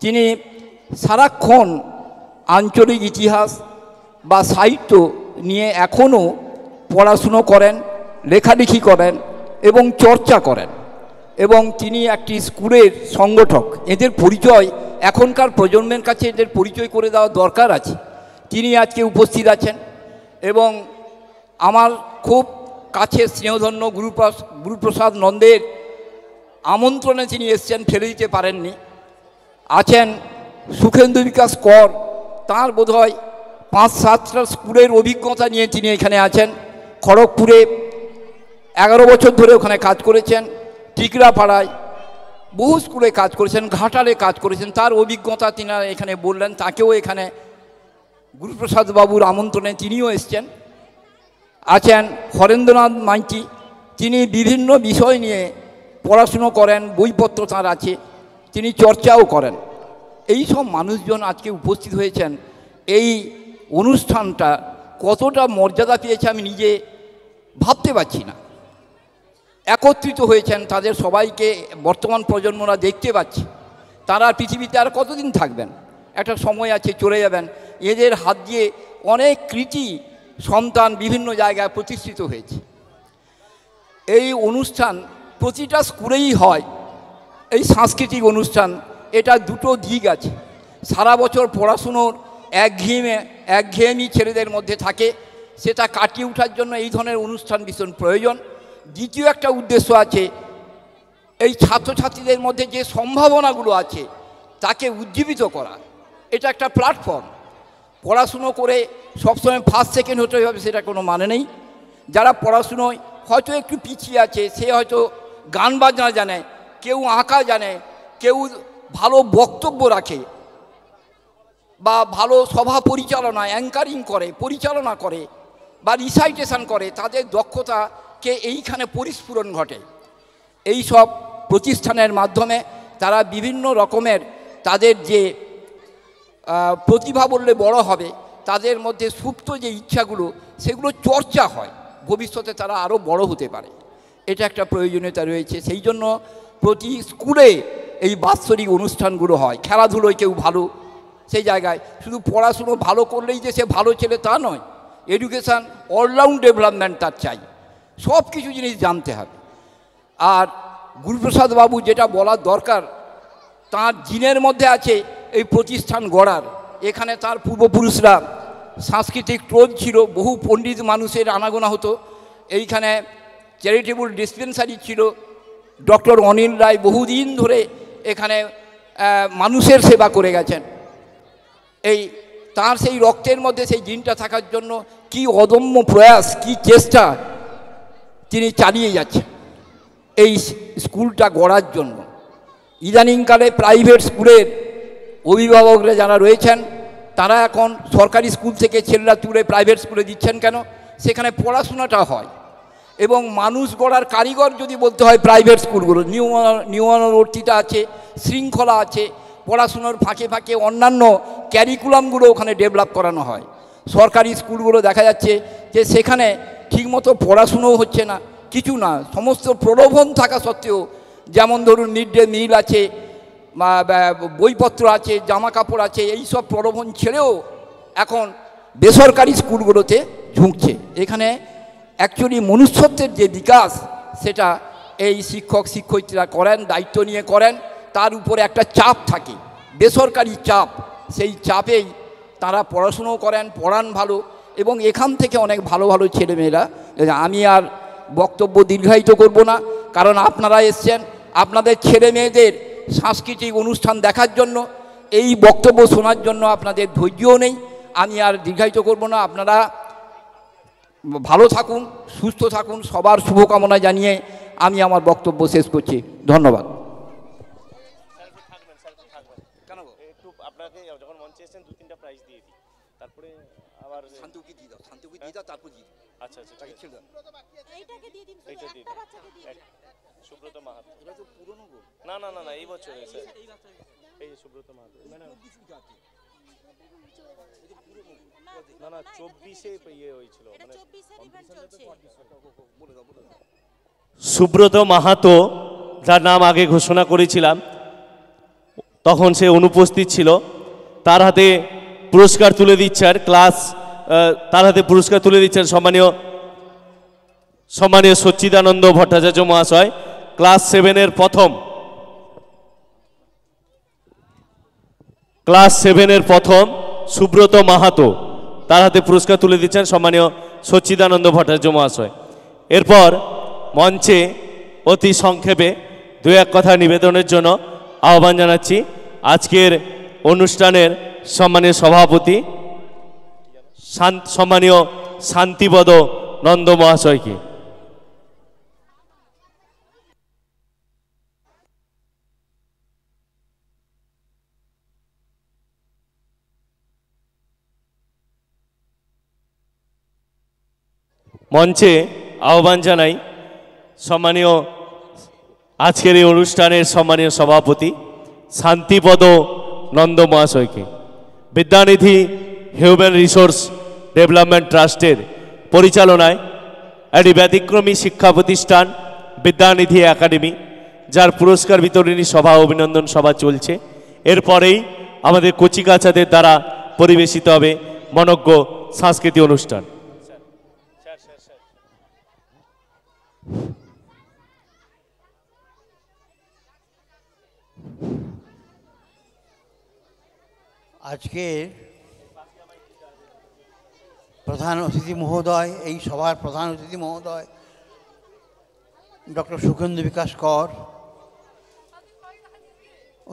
তিনি সারাক্ষণ আঞ্চলিক ইতিহাস বা সাহিত্য নিয়ে এখনও পড়াশুনো করেন, লেখালেখি করেন এবং চর্চা করেন, এবং তিনি একটি স্কুলের সংগঠক। এদের পরিচয় এখনকার প্রজন্মের কাছে এদের পরিচয় করে দেওয়া দরকার আছে। তিনি আজকে উপস্থিত আছেন এবং আমার খুব কাছের স্নেহধন্য গুরুপ্রসাদ নন্দের আমন্ত্রণে তিনি এসছেন, ফেলে দিতে পারেননি। আছেন সুখেন্দু বিকাশ কর, তাঁর বোধহয় 5-7টা স্কুলের অভিজ্ঞতা নিয়ে তিনি এখানে আছেন। খড়গপুরে 11 বছর ধরে ওখানে কাজ করেছেন, টিকরাপাড়ায় বহু স্কুলে কাজ করেছেন, ঘাটালে কাজ করেছেন, তার অভিজ্ঞতা তিনি এখানে বললেন। তাকেও এখানে গুরুপ্রসাদ বাবুর আমন্ত্রণে তিনিও এসছেন। আছেন হরেন্দ্রনাথ মাইতি, তিনি বিভিন্ন বিষয় নিয়ে পড়াশুনো করেন, বইপত্র তাঁর আছে, তিনি চর্চাও করেন। এই সব মানুষজন আজকে উপস্থিত হয়েছেন। এই অনুষ্ঠানটা কতটা মর্যাদা পেয়েছে আমি নিজে ভাবতে পারছি না। একত্রিত হয়েছেন, তাদের সবাইকে বর্তমান প্রজন্মরা দেখতে পাচ্ছে। তারা পৃথিবীতে আর কতদিন থাকবেন, একটা সময় আছে, চলে যাবেন। এদের হাত দিয়ে অনেক কৃতি সন্তান বিভিন্ন জায়গায় প্রতিষ্ঠিত হয়েছে। এই অনুষ্ঠান প্রতিটা স্কুলেই হয়, এই সাংস্কৃতিক অনুষ্ঠান। এটা দুটো দিক আছে। সারা বছর পড়াশুনোর একঘেয়েমি ছেলেদের মধ্যে থাকে, সেটা কাটিয়ে ওঠার জন্য এই ধরনের অনুষ্ঠান ভীষণ প্রয়োজন। দ্বিতীয় একটা উদ্দেশ্য আছে, এই ছাত্রছাত্রীদের মধ্যে যে সম্ভাবনাগুলো আছে তাকে উজ্জীবিত করা। এটা একটা প্ল্যাটফর্ম। পড়াশুনো করে সবসময় ফার্স্ট সেকেন্ড হতে হবে সেটা কোনো মানে নেই। যারা পড়াশুনোয় হয়তো একটু পিছিয়ে আছে, সে হয়তো গান বাজনা জানে, কেউ আঁকা জানে, কেউ ভালো বক্তব্য রাখে বা ভালো সভা পরিচালনা অ্যাঙ্কারিং করে, পরিচালনা করে বা রিসাইটেশন করে, তাদের দক্ষতাকে এইখানে পরিস্ফুরণ ঘটে। এই সব প্রতিষ্ঠানের মাধ্যমে তারা বিভিন্ন রকমের তাদের যে প্রতিভা বললে বড় হবে, তাদের মধ্যে সুপ্ত যে ইচ্ছাগুলো সেগুলো চর্চা হয়, ভবিষ্যতে তারা আরও বড় হতে পারে। এটা একটা প্রয়োজনীয়তা রয়েছে। সেই জন্য প্রতি স্কুলে এই বাৎসরিক অনুষ্ঠানগুলো হয়। খেলাধুলোয় কেউ ভালো, সেই জায়গায় শুধু পড়াশুনো ভালো করলেই যে সে ভালো ছেলে তা নয়, এডুকেশান অলরাউন্ড ডেভেলপমেন্ট তার চাই, সব কিছু জিনিস জানতে হবে। আর গুরুপ্রসাদ বাবু যেটা বলার দরকার, তার জিনের মধ্যে আছে এই প্রতিষ্ঠান গড়ার। এখানে তার পূর্বপুরুষরা সাংস্কৃতিক ট্রোজ ছিল, বহু পণ্ডিত মানুষের আনাগোনা হতো। এইখানে চ্যারিটেবল ডিসপেন্সারি ছিল, ডক্টর অনিল রায় বহুদিন ধরে এখানে মানুষের সেবা করে গেছেন। এই তার সেই রক্তের মধ্যে সেই জিনটা থাকার জন্য কি অদম্য প্রয়াস, কি চেষ্টা তিনি চালিয়ে যাচ্ছেন এই স্কুলটা গড়ার জন্য। ইদানিংকালে প্রাইভেট স্কুলের অভিভাবকরা যারা রয়েছেন তারা এখন সরকারি স্কুল থেকে ছেলেরা তুলে প্রাইভেট স্কুলে দিচ্ছেন কেন? সেখানে পড়াশোনাটা হয় এবং মানুষ গড়ার কারিগর যদি বলতে হয় প্রাইভেট স্কুলগুলো নিয়মানুবর্তিতা আছে, শৃঙ্খলা আছে, পড়াশুনোর ফাঁকে ফাঁকে অন্যান্য ক্যারিকুলামগুলো ওখানে ডেভেলপ করানো হয়। সরকারি স্কুলগুলো দেখা যাচ্ছে যে সেখানে ঠিকমতো পড়াশুনোও হচ্ছে না, কিছু না, সমস্ত প্রলোভন থাকা সত্ত্বেও, যেমন ধরুন মিড ডে মিল আছে, বইপত্র আছে, জামা কাপড় আছে, এই সব প্রলোভন ছেড়েও এখন বেসরকারি স্কুলগুলোতে ঝুঁকছে। এখানে অ্যাকচুয়ালি মনুষ্যত্বের যে বিকাশ সেটা এই শিক্ষক শিক্ষয়িত্রীরা করেন, দায়িত্ব নিয়ে করেন, তার উপরে একটা চাপ থাকে, বেসরকারি চাপ। সেই চাপেই তারা পড়াশুনো করেন, পড়ান ভালো, এবং এখান থেকে অনেক ভালো ভালো ছেলেমেয়েরা। আমি আর বক্তব্য দীর্ঘায়িত করব না, কারণ আপনারা এসছেন আপনাদের ছেলে মেয়েদের সাংস্কৃতিক অনুষ্ঠান দেখার জন্য, এই বক্তব্য শোনার জন্য আপনাদের ধৈর্যও নেই। আমি আর দীর্ঘায়িত করব না, আপনারা ভালো থাকুন, সুস্থ থাকুন, সবার শুভকামনা জানিয়ে আমি আমার বক্তব্য শেষ করছি। ধন্যবাদ। একটু আপনাকে যখন মঞ্চে এসেছেন 2-3টা প্রাইজ দিয়ে দিই, তারপরে আবার শান্তিকে দিয়ে দাও, শান্তিকে দিয়ে দাও, তারপর দিয়ে দাও। আচ্ছা আচ্ছা ঠিক আছে, এইটাকে দিয়ে দিন, এইটা দিয়ে একটা বাচ্চাকে দিয়ে দিন। সুব্রত মাহাতো। এটা তো পুরনো গো। না না না না, এই বছর স্যার, এই যে সুব্রত মাহাতো। না না 24-এ ইয়ে হয়েছিল, এটা মানে 24 এর ইভেন্ট চলছে। সুব্রত মাহাতো, যার নাম আগে ঘোষণা করেছিলাম, তখন সে অনুপস্থিত ছিল। তার হাতে পুরস্কার তুলে দিচ্ছেন তার হাতে পুরস্কার তুলে দিচ্ছেন সম্মানীয় সচ্চিদানন্দ ভট্টাচার্য মহাশয়। ক্লাস 7-এর প্রথম সুব্রত মাহাতো, তার হাতে পুরস্কার তুলে দিচ্ছেন সম্মানীয় সচ্চিদানন্দ ভট্টাচার্য মহাশয়। এরপর মঞ্চে অতি সংক্ষেপে দু এক কথা নিবেদনের জন্য আহ্বান জানাচ্ছি আজকের অনুষ্ঠানের সম্মানীয় সভাপতি সম্মানীয় শান্তিপদ নন্দ মহাশয়কে। মঞ্চে আহ্বান জানাই সম্মানীয় আজকের এই অনুষ্ঠানের সম্মানীয় সভাপতি শান্তিপদ নন্দ মহাশয়কে। বিদ্যানিধি হিউম্যান রিসোর্স ডেভেলপমেন্ট ট্রাস্টের পরিচালনায় একটি ব্যতিক্রমী শিক্ষা প্রতিষ্ঠান বিদ্যানিধি একাডেমি, যার পুরস্কার বিতরণী সভা, অভিনন্দন সভা চলছে। এরপরেই আমাদের কচিকাচাদের দ্বারা পরিবেশিত হবে মনোজ্ঞ সাংস্কৃতিক অনুষ্ঠান। আজকে প্রধান অতিথি মহোদয়, এই সভার প্রধান অতিথি মহোদয় ডক্টর সুখেন্দু বিকাশ কর,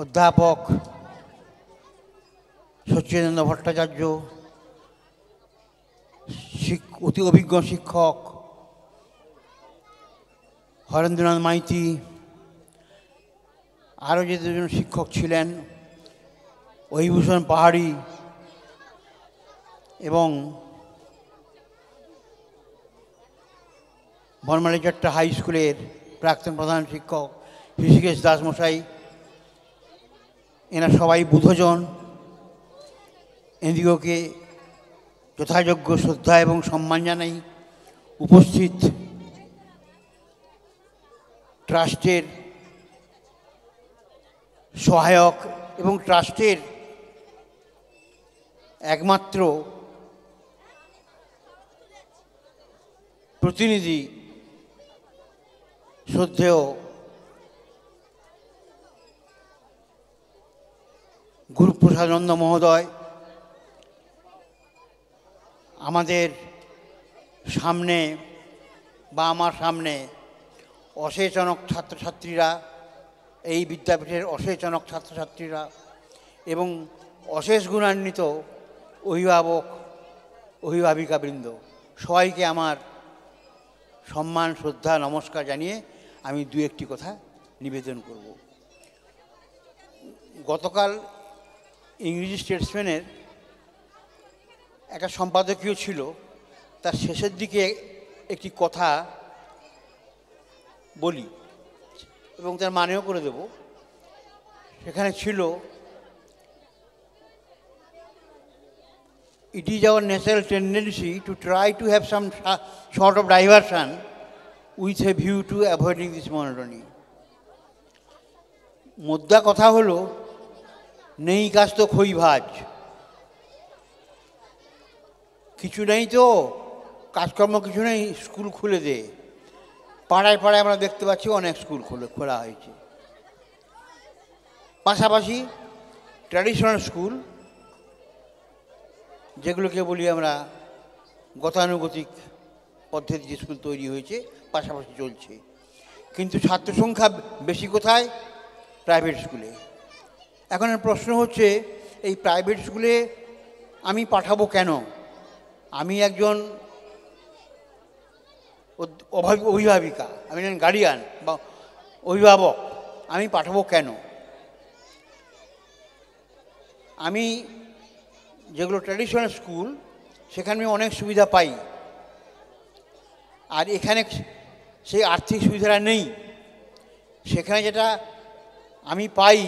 অধ্যাপক সচ্চিদানন্দ ভট্টাচার্য, অতি অভিজ্ঞ শিক্ষক হরেন্দ্রনাথ মাইতি, আরও যে দুজন শিক্ষক ছিলেন, অহিভূষণ পাহাড়ি এবং বনমালীচট্টা হাই স্কুলের প্রাক্তন প্রধান শিক্ষক ঋষিকেশ দাসমশাই, এরা সবাই বুধজন। এদিকে যথাযোগ্য শ্রদ্ধা এবং সম্মান জানাই। উপস্থিত ট্রাস্টের সহায়ক এবং ট্রাস্টের একমাত্র প্রতিনিধি শ্রদ্ধেয় গুরুপ্রসাদ নন্দ মহোদয়, আমাদের সামনে বা আমার সামনে অশেষজনক ছাত্রছাত্রীরা, এই বিদ্যাপীঠের অশেষজনক ছাত্রছাত্রীরা এবং অশেষ গুণান্বিত অভিভাবক অভিভাবিকাবৃন্দ, সবাইকে আমার সম্মান, শ্রদ্ধা, নমস্কার জানিয়ে আমি দু একটি কথা নিবেদন করব। গতকাল ইংরেজি স্টেটসম্যানের একটা সম্পাদকীয় ছিল, তার শেষের দিকে একটি কথা বলি এবং তার মানেও করে দেব। সেখানে ছিল, it is our natural tendency to try to have some sort of diversion with a view to avoiding this monotony. মুদ্রা কথা হলো, নেই কাজ তো খই ভাজ, কিছু নেই তো কাজকর্ম কিছু নেই, স্কুল খুলে দে। পাড়ায় পাড়ায় আমরা দেখতে পাচ্ছি অনেক স্কুল খোলা হয়েছে। পাশাপাশি ট্র্যাডিশনাল স্কুল, যেগুলোকে বলি আমরা গতানুগতিক পদ্ধতি যে স্কুল তৈরি হয়েছে, পাশাপাশি চলছে। কিন্তু ছাত্র সংখ্যা বেশি কোথায়? প্রাইভেট স্কুলে। এখন প্রশ্ন হচ্ছে, এই প্রাইভেট স্কুলে আমি পাঠাবো কেন? আমি একজন অভিভাবিকা, আমি একজন গার্ডিয়ান বা অভিভাবক, আমি পাঠাবো কেন? আমি যেগুলো ট্র্যাডিশনাল স্কুল, সেখানে আমি অনেক সুবিধা পাই, আর এখানে সেই আর্থিক সুবিধাটা নেই। সেখানে যেটা আমি পাই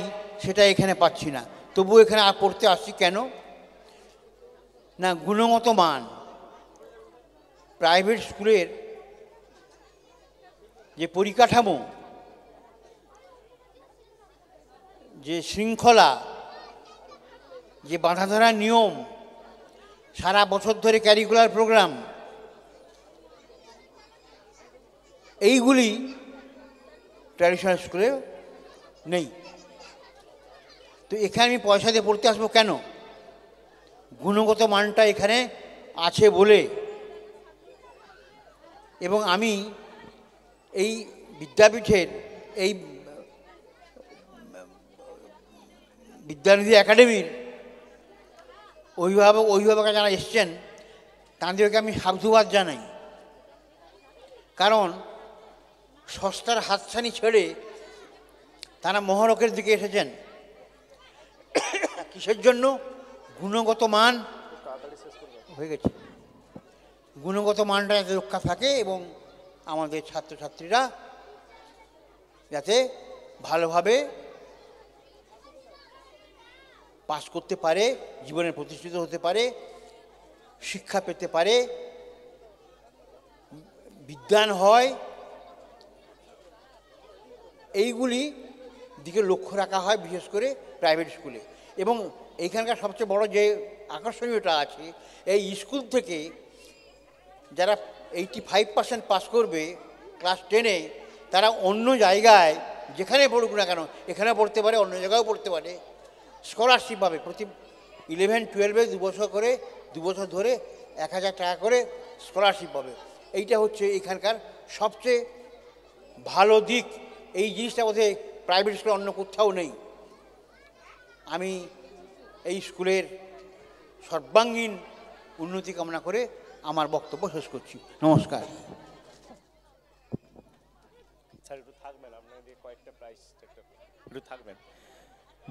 সেটা এখানে পাচ্ছি না, তবু এখানে পড়তে আসছি কেন? না, গুণগত মান। প্রাইভেট স্কুলের যে পরিকাঠামো, যে শৃঙ্খলা, যে বাঁধাধরা নিয়ম, সারা বছর ধরে ক্যারিকুলার প্রোগ্রাম, এইগুলি ট্র্যাডিশনাল স্কুলে নেই। তো এখানে আমি পয়সা দিয়ে পড়তে আসবো কেন? গুণগত মানটা এখানে আছে বলে। এবং আমি এই বিদ্যাপীঠের এই বিদ্যানিধি একাডেমির অভিভাবকরা যারা এসছেন, তাদেরকে আমি সাধুবাদ জানাই। কারণ সস্তার হাতছানি ছেড়ে তারা মহরকের দিকে এসেছেন। কিসের জন্য? গুণগত মান হয়ে গেছে, গুণগত মানটা যাতে রক্ষা থাকে এবং আমাদের ছাত্রছাত্রীরা যাতে ভালোভাবে পাস করতে পারে, জীবনে প্রতিষ্ঠিত হতে পারে, শিক্ষা পেতে পারে, বিজ্ঞান হয়, এইগুলি দিকে লক্ষ্য রাখা হয় বিশেষ করে প্রাইভেট স্কুলে। এবং এইখানকার সবচেয়ে বড় যে আকর্ষণীয়টা আছে, এই স্কুল থেকে যারা 85% পাস করবে ক্লাস 10-এ, তারা অন্য জায়গায় যেখানে পড়ুক না কেন, এখানে পড়তে পারে, অন্য জায়গায়ও পড়তে পারে, স্কলারশিপ পাবে। প্রতি 11-12-এ 2 বছর ধরে 1000 টাকা করে স্কলারশিপ পাবে। এইটা হচ্ছে এখানকার সবচেয়ে ভালো দিক। এই জিনিসটা বোধহয় প্রাইভেট স্কুলে অন্য কোথাও নেই। আমি এই স্কুলের সর্বাঙ্গীন উন্নতি কামনা করে আমার বক্তব্য শেষ করছি। নমস্কার। স্যার একটু থাকবেন, আপনাদের কয়েকটা প্রাইস একটু থাকবেন।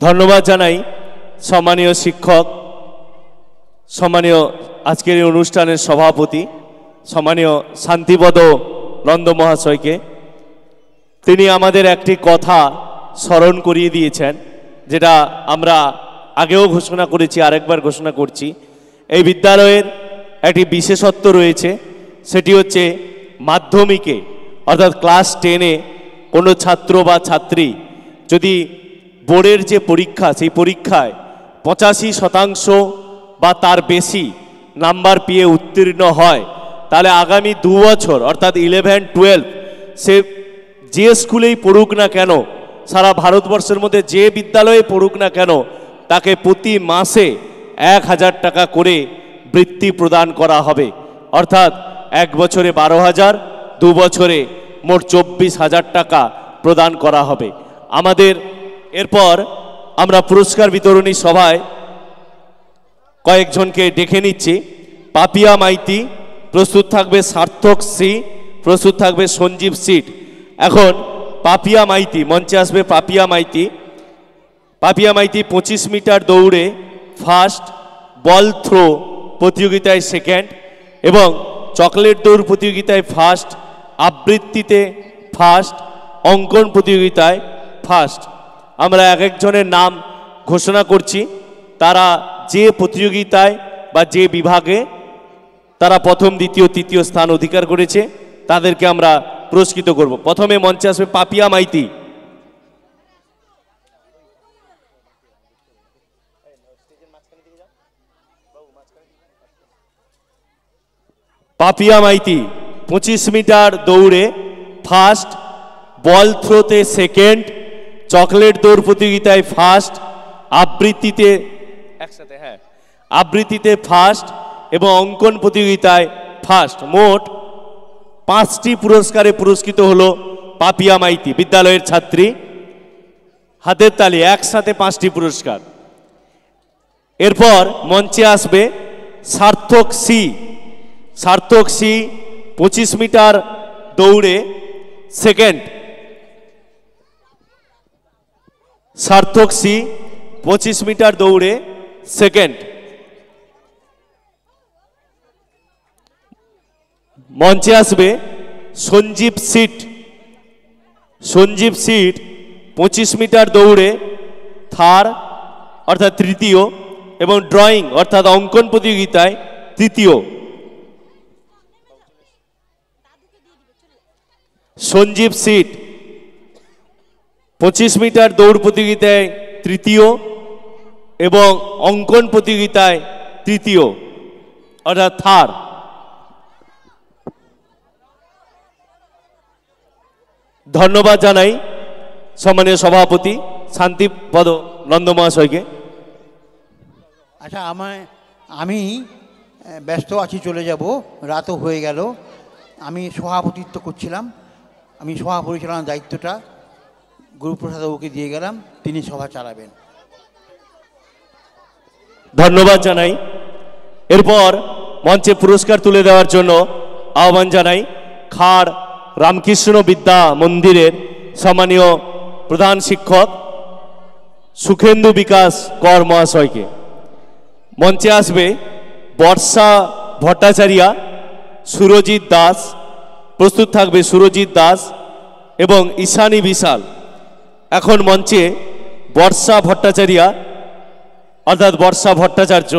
ধন্যবাদ জানাই সম্মানীয় শিক্ষক, সম্মানীয় আজকের এই অনুষ্ঠানের সভাপতি সম্মানীয় শান্তিপদ নন্দ মহাশয়কে। তিনি আমাদের একটি কথা স্মরণ করিয়ে দিয়েছেন, যেটা আমরা আগেও ঘোষণা করেছি, আরেকবার ঘোষণা করছি। এই বিদ্যালয়ের একটি বিশেষত্ব রয়েছে, সেটি হচ্ছে মাধ্যমিকে অর্থাৎ ক্লাস 10-এ কোনো ছাত্র বা ছাত্রী যদি বোর্ডের যে পরীক্ষা, সেই পরীক্ষায় 85% বা তার বেশি নাম্বার পেয়ে উত্তীর্ণ হয়, তাহলে আগামী 2 বছর অর্থাৎ 11-12 সে যে স্কুলেই পড়ুক না কেন, সারা ভারতবর্ষের মধ্যে যে বিদ্যালয়ে পড়ুক না কেন, তাকে প্রতি মাসে 1000 টাকা করে বৃত্তি প্রদান করা হবে। অর্থাৎ 1 বছরে 12,000, 2 বছরে মোট 24,000 টাকা প্রদান করা হবে। আমাদের এরপর আমরা পুরস্কার বিতরণী সভায় কয়েকজনকে ডেকে নিচ্ছি। পাপিয়া মাইতি, প্রস্তুত থাকবে সার্থক সি, প্রস্তুত থাকবে সঞ্জীব সিট। এখন পাপিয়া মাইতি মঞ্চে আসবে। পাপিয়া মাইতি 25 মিটার দৌড়ে ফার্স্ট, বল থ্রো প্রতিযোগিতায় সেকেন্ড এবং চকলেট দৌড় প্রতিযোগিতায় ফার্স্ট, আবৃত্তিতে ফার্স্ট, অঙ্কন প্রতিযোগিতায় ফার্স্ট। আমরা এক একজনের নাম ঘোষণা করছি। তারা যে প্রতিযোগিতায় বা যে বিভাগে তারা প্রথম, দ্বিতীয়, তৃতীয় স্থান অধিকার করেছে, তাদেরকে আমরা পুরস্কৃত করব। প্রথমে মঞ্চে আসবে পাপিয়া মাইতি। পাপিয়া মাইতি 25 মিটার দৌড়ে ফার্স্ট, বল থ্রোতে সেকেন্ড, চকলেট দৌড় প্রতিযোগিতায় ফার্স্ট, আবৃত্তিতে একসাথে হ্যাঁ আবৃত্তিতে ফার্স্ট এবং অঙ্কন প্রতিযোগিতায় ফার্স্ট। মোট 5টি পুরস্কারে পুরস্কৃত হলো পাপিয়া মাইতি বিদ্যালয়ের ছাত্রী। হাতের তালি, একসাথে 5টি পুরস্কার। এরপর মঞ্চে আসবে সার্থক সি। সার্থক সি 25 মিটার দৌড়ে সেকেন্ড। সার্থক সি 25 মিটার দৌড়ে সেকেন্ড। মঞ্চে আসবে সঞ্জীব সিট। সঞ্জীব সিট 25 মিটার দৌড়ে থার্ড অর্থাৎ তৃতীয় এবং ড্রয়িং অর্থাৎ অঙ্কন প্রতিযোগিতায় তৃতীয়। সঞ্জীব সিট 25 মিটার দৌড় প্রতিযোগিতায় তৃতীয় এবং অঙ্কন প্রতিযোগিতায় তৃতীয় অর্থাৎ থার্ড। ধন্যবাদ জানাই সম্মানীয় সভাপতি শান্তিপদ নন্দ মহাশয়কে। আচ্ছা, আমি ব্যস্ত আছি, চলে যাব, রাতও হয়ে গেল। আমি সভাপতিত্ব করছিলাম, আমি সভা পরিচালনার দায়িত্বটা গুরুপ্রসাদ বাবুকে দিয়ে গেলাম, তিনি সভা চালাবেন। ধন্যবাদ জানাই। এরপর মঞ্চে পুরস্কার তুলে দেওয়ার জন্য আহ্বান জানাই খাড় রামকৃষ্ণ বিদ্যা মন্দিরের সম্মানীয় প্রধান শিক্ষক সুখেন্দু বিকাশ কর মহাশয়কে। মঞ্চে আসবে বর্ষা ভট্টাচার্যা, সুরজিৎ দাস, প্রস্তুত থাকবে সুরজিৎ দাস এবং ঈশানী বিশাল। এখন মঞ্চে বর্ষা ভট্টাচার্যা অর্থাৎ বর্ষা ভট্টাচার্য,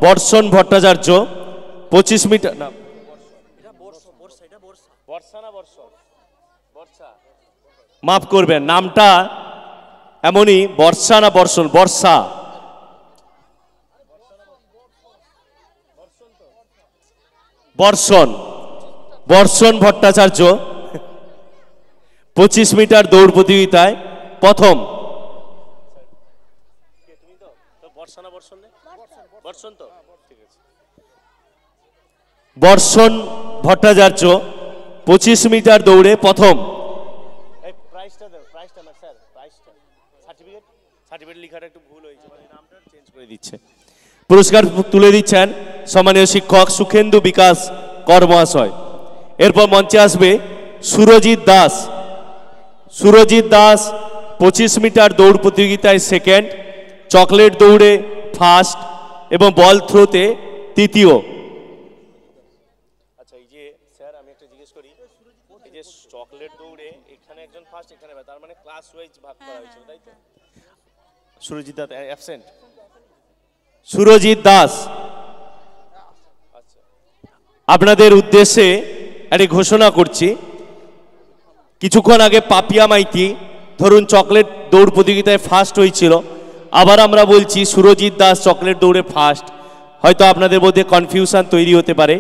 বর্ষণ ভট্টাচার্য 25 মিটার না মাফ করবেন, নামটা এমনই, বর্ষা না বর্ষণ, বর্ষা। বর্ষণ ভট্টাচার্য 25 মিটার দৌড় প্রতিযোগিতায় প্রথম। বর্ষণ ভট্টাচার্য 25 মিটার দৌড়ে প্রথম। পুরস্কার তুলে দিচ্ছেন সম্মানীয় শিক্ষক সুখেন্দু বিকাশ কর মহাশয়। এরপর মঞ্চে আসবে সুরজিৎ দাস। সুরজিৎ দাস 25 মিটার দৌড় প্রতিযোগিতায় সেকেন্ড, চকলেট দৌড়ে ফার্স্ট এবং বল থ্রোতে তৃতীয়। আচ্ছা, এই যে স্যার আমি একটা জিজ্ঞেস করি, এই যে চকলেট দৌড়ে এখানে একজন ফার্স্ট, এখানে তার মানে ক্লাস ওয়াইজ ভাগ করা হয়েছে, তাই তো? সুরজিৎ দাস অ্যাবসেন্ট। সুরজিৎ দাস, আপনাদের উদ্দেশ্যে একটি ঘোষণা করছি, কিছুক্ষণ আগে পাপিয়া মাইতি ধরুন চকলেট দৌড় প্রতিযোগিতায় ফার্স্ট হয়েছিল, আবার আমরা বলছি সুরজিৎ দাস চকলেট দৌড়ে ফার্স্ট। হয়তো আপনাদের মধ্যে কনফিউশন তৈরি হতে পারে।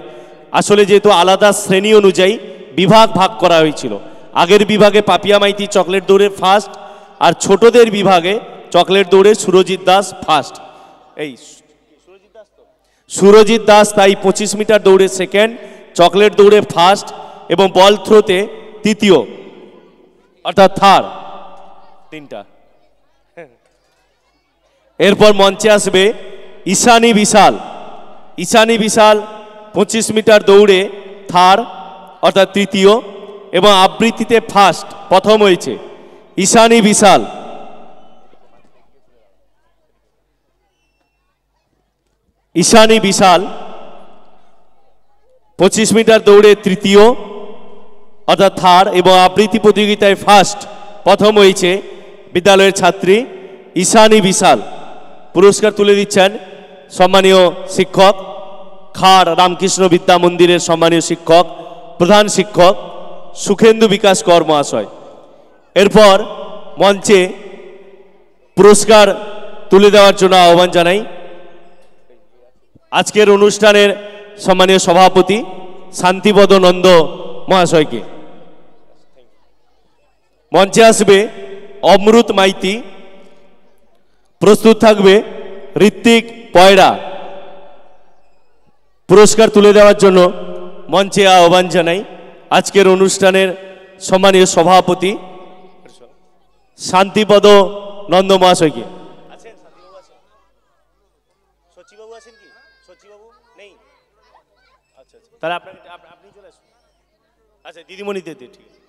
আসলে যেহেতু আলাদা শ্রেণী অনুযায়ী বিভাগ ভাগ করা হয়েছিল, আগের বিভাগে পাপিয়া মাইতি চকলেট দৌড়ে ফার্স্ট আর ছোটদের বিভাগে চকলেট দৌড়ে সুরজিৎ দাস ফার্স্ট। এই সুরজিৎ দাস তাই 25 মিটার দৌড়ে সেকেন্ড, চকলেট দৌড়ে ফার্স্ট এবং বল থ্রোতে তৃতীয় অর্থাৎ থার্ড, তিনটা। এরপর মঞ্চে আসবে ঈশানী বিশাল। ঈশানী বিশাল 25 মিটার দৌড়ে থার্ড অর্থাৎ তৃতীয় এবং আবৃত্তিতে ফার্স্ট প্রথম হয়েছে ঈশানী বিশাল। ঈশানী বিশাল 25 মিটার দৌড়ে তৃতীয় অর্থাৎ থার্ড এবং আবৃত্তি প্রতিযোগিতায় ফার্স্ট প্রথম হয়েছে বিদ্যালয়ের ছাত্রী ঈশানী বিশাল। পুরস্কার তুলে দিচ্ছেন সম্মানীয় শিক্ষক খাড় রামকৃষ্ণ বিদ্যা মন্দিরের সম্মানীয় শিক্ষক প্রধান শিক্ষক সুখেন্দু বিকাশ কর মহাশয়। এরপর মঞ্চে পুরস্কার তুলে দেওয়ার জন্য আহ্বান জানাই আজকের অনুষ্ঠানের সম্মানীয় সভাপতি শান্তিপদ নন্দ মহাশয়কে। মঞ্চে আসবে অমৃত মাইতি, প্রস্তুত থাকবে ঋত্বিক পয়রা। পুরস্কার তুলে দেওয়ার জন্য মঞ্চে আহ্বান জানাই আজকের অনুষ্ঠানের সম্মানীয় সভাপতি শান্তিপদ নন্দ মহাশয়কে। আছেন শান্তিবাবু? আছেন? সচিবাবু আছেন কি? সচিবাবু নেই? আচ্ছা আচ্ছা, তাহলে আপনাকে আপনি চলে আসুন। আচ্ছা দিদিমণি দিদি, ঠিক আছে।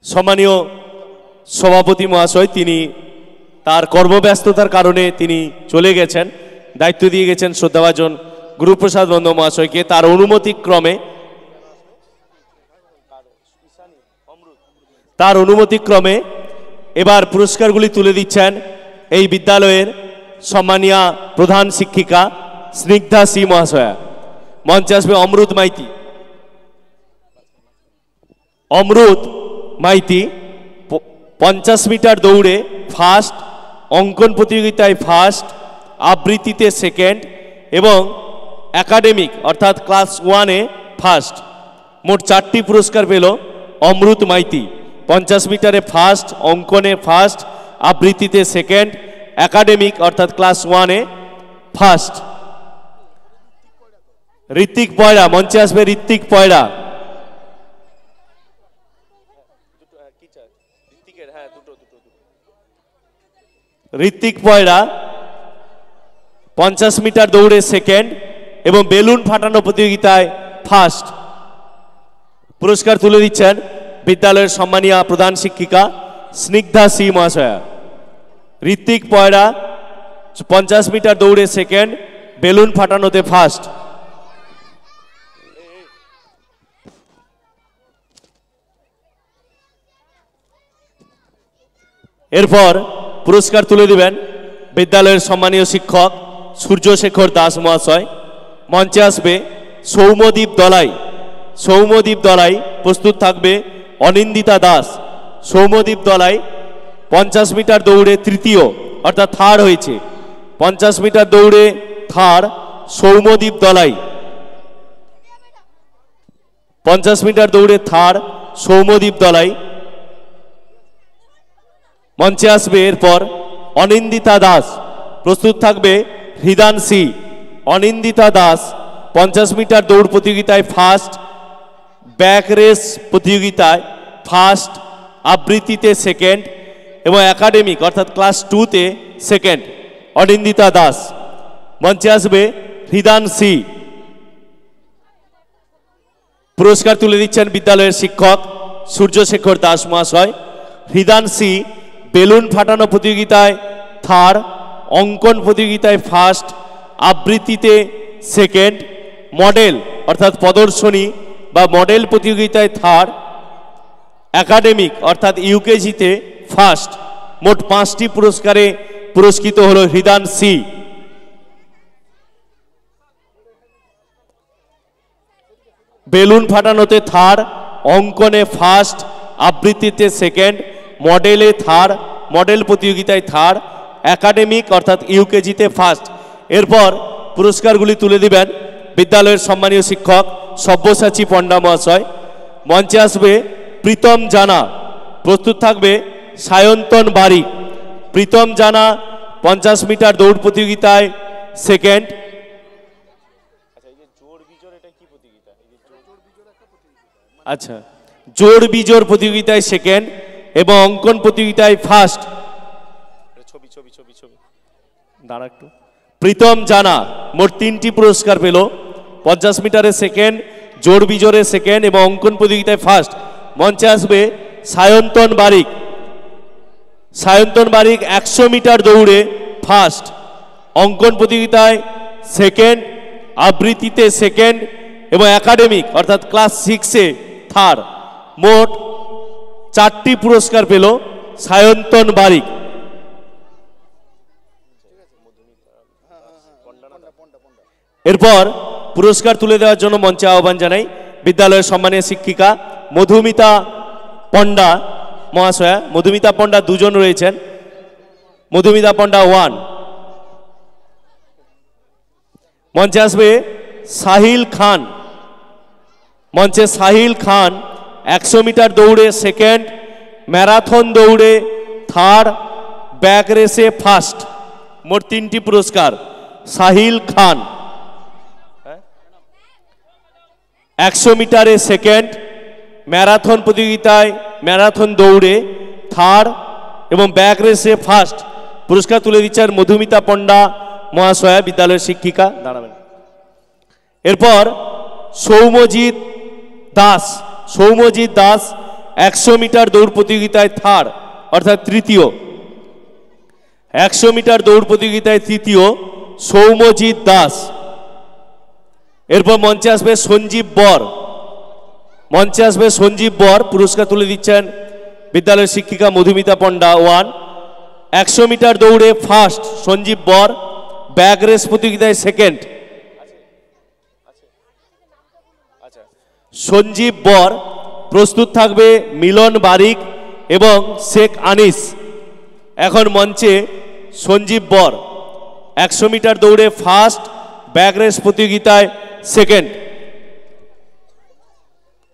সম্মানীয় সভাপতি মহাশয় তিনি তার কর্মব্যস্ততার কারণে তিনি চলে গেছেন, দায়িত্ব দিয়ে গেছেন শ্রদ্ধাভাজন গুরুপ্রসাদ নন্দ মহাশয়কে। তার অনুমতিক্রমে এবার পুরস্কারগুলি তুলে দিচ্ছেন এই বিদ্যালয়ের সম্মানীয় প্রধান শিক্ষিকা স্নিগ্ধা সি মহাশয়া। মঞ্চে আসবে অমৃত মাইতি। অমৃত মাইতি 50 মিটার দৌড়ে ফার্স্ট, অঙ্কন প্রতিযোগিতায় ফার্স্ট, আবৃত্তিতে সেকেন্ড এবং একাডেমিক অর্থাৎ ক্লাস 1-এ ফার্স্ট। মোট 4টি পুরস্কার পেল অমৃত মাইতি। 50 মিটারে ফার্স্ট, অঙ্কনে ফার্স্ট, আবৃত্তিতে সেকেন্ড, একাডেমিক অর্থাৎ ক্লাস 1-এ ফার্স্ট। ঋত্বিক পয়রা, মঞ্চে আসবে ঋত্বিক পয়রা। ঋত্বিক পয়রা 50 মিটার দৌড়ে সেকেন্ড এবং বেলুন ফাটানো প্রতিযোগিতায় ফার্স্ট। পুরস্কার তুলে দিচ্ছেন বিদ্যালয়ের সম্মানীয় প্রধান শিক্ষিকা স্নিগ্ধা সি মহাশয়া। ঋত্বিক পয়রা 50 মিটার দৌড়ে সেকেন্ড, বেলুন ফাটানোতে ফার্স্ট। এরপর পুরস্কার তুলে দিবেন বিদ্যালয়ের সম্মানীয় শিক্ষক সূর্যশেখর দাস মহাশয়। মঞ্চে আসবে সৌম্যদীপ দলাই। সৌম্যদীপ দলাই, প্রস্তুত থাকবে অনিন্দিতা দাস। সৌম্যদীপ দলাই 50 মিটার দৌড়ে তৃতীয় অর্থাৎ থার্ড হয়েছে। 50 মিটার দৌড়ে থার্ড সৌম্যদীপ দলাই। 50 মিটার দৌড়ে থার্ড সৌম্যদীপ দলাই। মঞ্চে আসবে এরপর অনিন্দিতা দাস, প্রস্তুত থাকবে হৃদাংশী। অনিন্দিতা দাস 50 মিটার দৌড় প্রতিযোগিতায় ফার্স্ট, ব্যাক রেস প্রতিযোগিতায় ফার্স্ট, আবৃত্তিতে সেকেন্ড এবং একাডেমিক অর্থাৎ ক্লাস 2-তে সেকেন্ড। অনিন্দিতা দাস। মঞ্চে আসবে হৃদাংশী। পুরস্কার তুলে দিচ্ছেন বিদ্যালয়ের শিক্ষক সূর্যশেখর দাস মহাশয়। হৃদাংশী বেলুন ফাটানো প্রতিযোগিতায় থার্ড, অঙ্কন প্রতিযোগিতায় ফার্স্ট, আবৃত্তিতে সেকেন্ড, মডেল অর্থাৎ প্রদর্শনী বা মডেল প্রতিযোগিতায় থার্ড, একাডেমিক অর্থাৎ ইউকেজিতে ফার্স্ট। মোট 5টি পুরস্কারে পুরস্কৃত হল হৃদাংশী। বেলুন ফাটানোতে থার্ড, অঙ্কনে ফার্স্ট, আবৃত্তিতে সেকেন্ড, মডেলে থার্ড, মডেল প্রতিযোগিতায় থার্ড, একাডেমিক অর্থাৎ ইউকেজিতে ফার্স্ট। এরপর পুরস্কারগুলি তুলে দিবেন বিদ্যালয়ের সম্মানীয় শিক্ষক সব্যসাচী পণ্ডা মহাশয়। মঞ্চে আসবে প্রীতম জানা, প্রস্তুত থাকবে সায়ন্তন বারিক। প্রীতম জানা 50 মিটার দৌড় প্রতিযোগিতায় সেকেন্ড। আচ্ছা, জোড় বিজোড় প্রতিযোগিতায় সেকেন্ড এবং অঙ্কন প্রতিযোগিতায় ফার্স্ট। ছবি ছবি ছবি ছবি দাঁড়া একটু। প্রীতম জানা মোট 3টি পুরস্কার পেল। 50 মিটারে সেকেন্ড, জোড় বিজোড়ে সেকেন্ড এবং অঙ্কন প্রতিযোগিতায় ফার্স্ট। মঞ্চে আসবে সায়ন্তন বারিক। সায়ন্তন বারিক 100 মিটার দৌড়ে ফার্স্ট, অঙ্কন প্রতিযোগিতায় সেকেন্ড, আবৃত্তিতে সেকেন্ড এবং একাডেমিক অর্থাৎ ক্লাস 6-এ থার্ড। মোট 4টি পুরস্কার পেল সায়ন্তন বারিক। এরপর পুরস্কার তুলে দেওয়ার জন্য মঞ্চে আহ্বান জানাই বিদ্যালয়ের সম্মানীয় শিক্ষিকা মধুমিতা পণ্ডা মহাশয়া। মধুমিতা পণ্ডা 2 জন রয়েছেন। মধুমিতা পণ্ডা 1। মঞ্চে আসবে সাহিল খান। মঞ্চে সাহিল খান 100 মিটার দৌড়ে সেকেন্ড, ম্যারাথন দৌড়ে থার্ড, ব্যাক রেসে ফার্স্ট। মোট 3টি পুরস্কার। সাহিল খান 100 মিটারে সেকেন্ড, ম্যারাথন প্রতিযোগিতায় ম্যারাথন দৌড়ে থার্ড এবং ব্যাক রেসে ফার্স্ট। পুরস্কার তুলে দিচ্ছেন মধুমিতা পণ্ডা মহাশয়া, বিদ্যালয়ের শিক্ষিকা। দাঁড়াবেন। এরপর সৌম্যজিৎ দাস 100 মিটার দৌড় প্রতিযোগিতায় থার্ড অর্থাৎ তৃতীয়। 100 মিটার দৌড় প্রতিযোগিতায় তৃতীয় সৌম্যজিৎ দাস। এরপর মঞ্চে আসবে সঞ্জীব বর, পুরস্কার তুলে দিচ্ছেন বিদ্যালয়ের শিক্ষিকা মধুমিতা পণ্ডা 1। 100 মিটার দৌড়ে ফার্স্ট সঞ্জীব বর, ব্যাক রেস প্রতিযোগিতায় সেকেন্ড। সঞ্জীব বর। প্রস্তুত থাকবে মিলন বারিক এবং শেখ আনিস। এখন মঞ্চে সঞ্জীব বর 100 মিটার দৌড়ে ফার্স্ট, ব্যাক রেস প্রতিযোগিতায় সেকেন্ড।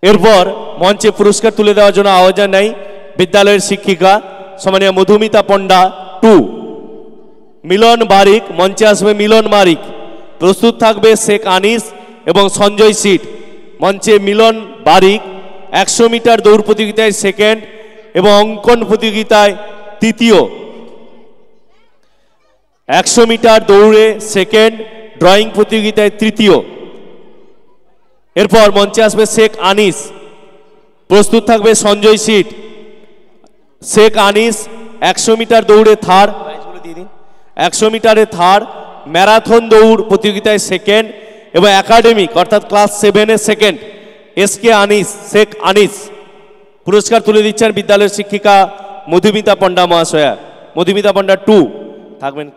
এরপর মঞ্চে পুরস্কার তুলে দেওয়ার জন্য আহ্বান নাই বিদ্যালয়ের শিক্ষিকা সম্মানীয় মধুমিতা পণ্ডা 2। মিলন বারিক, মঞ্চে আসবে মিলন বারিক। প্রস্তুত থাকবে শেখ আনিস এবং সঞ্জয় সিট। মঞ্চে মিলন বারিক 100 মিটার দৌড় প্রতিযোগিতায় সেকেন্ড এবং অঙ্কন প্রতিযোগিতায় তৃতীয়। 100 মিটার দৌড়ে সেকেন্ড, ড্রয়িং প্রতিযোগিতায় তৃতীয়। এরপর মঞ্চে আসবে শেখ আনিস। প্রস্তুত থাকবে সঞ্জয় সিট। শেখ আনিস 100 মিটার দৌড়ে থার্ড, 100 মিটারে থার্ড, ম্যারাথন দৌড় প্রতিযোগিতায় সেকেন্ড এবং একাডেমিক অর্থাৎ ক্লাস 7-এ সেকেন্ড। শেখ আনিস। পুরস্কার তুলে দিচ্ছেন বিদ্যালয়ের শিক্ষিকা মধুমিতা পণ্ডা মহাশয়া, মধুমিতা পণ্ডা 2 থাকবেন।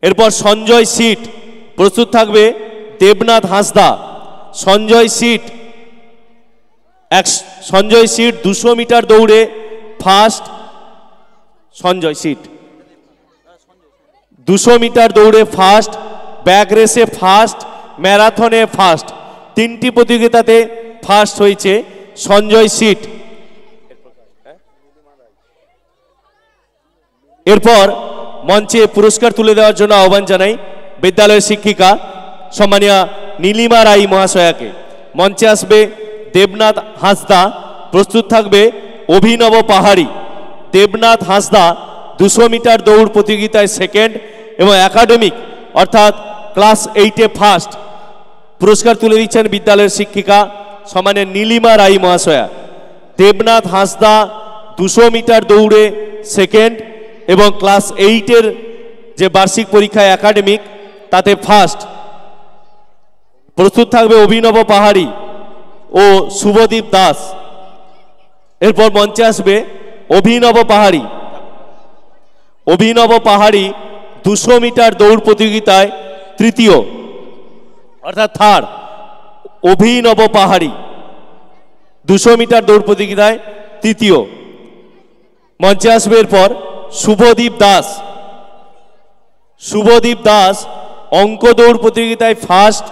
এরপর সঞ্জয় সিট। প্রস্তুত থাকবে দেবনাথ হাঁসদা। সঞ্জয় সিট 200 মিটার দৌড়ে ফার্স্ট। সঞ্জয় সিট 200 মিটার দৌড়ে ফার্স্ট, ব্যাক রেসে ফার্স্ট, ম্যারাথনে ফার্স্ট। 3টি প্রতিযোগিতাতে ফার্স্ট হয়েছে সঞ্জয় সিট। এরপর মঞ্চে পুরস্কার তুলে দেওয়ার জন্য আহ্বান জানাই বিদ্যালয়ের শিক্ষিকা সম্মানীয় নীলিমা রাই মহাশয়াকে। মঞ্চে আসবে দেবনাথ হাঁসদা। প্রস্তুত থাকবে অভিনব পাহাড়ি। দেবনাথ হাঁসদা 200 মিটার দৌড় প্রতিযোগিতায় সেকেন্ড এবং একাডেমিক অর্থাৎ ক্লাস 8-এ ফার্স্ট। পুরস্কার তুলে দিচ্ছেন বিদ্যালয়ের শিক্ষিকা সম্মানীয় নীলিমা রাই মহাশয়া। দেবনাথ হাঁসদা 200 মিটার দৌড়ে সেকেন্ড এবং ক্লাস 8-এর যে বার্ষিক পরীক্ষায় একাডেমিক তাতে ফার্স্ট। প্রস্তুত থাকবে অভিনব পাহাড়ি ও শুভদীপ দাস। এরপর মঞ্চে আসবে অভিনব পাহাড়ি। 200 মিটার দৌড় প্রতিযোগিতায় তৃতীয় অর্থাৎ থার্ড। অভিনব পাহাড়ি 200 মিটার দৌড় প্রতিযোগিতায় তৃতীয়। মঞ্চে আসবে এরপর শুভদীপ দাস অঙ্ক দৌড় প্রতিযোগিতায় ফার্স্ট,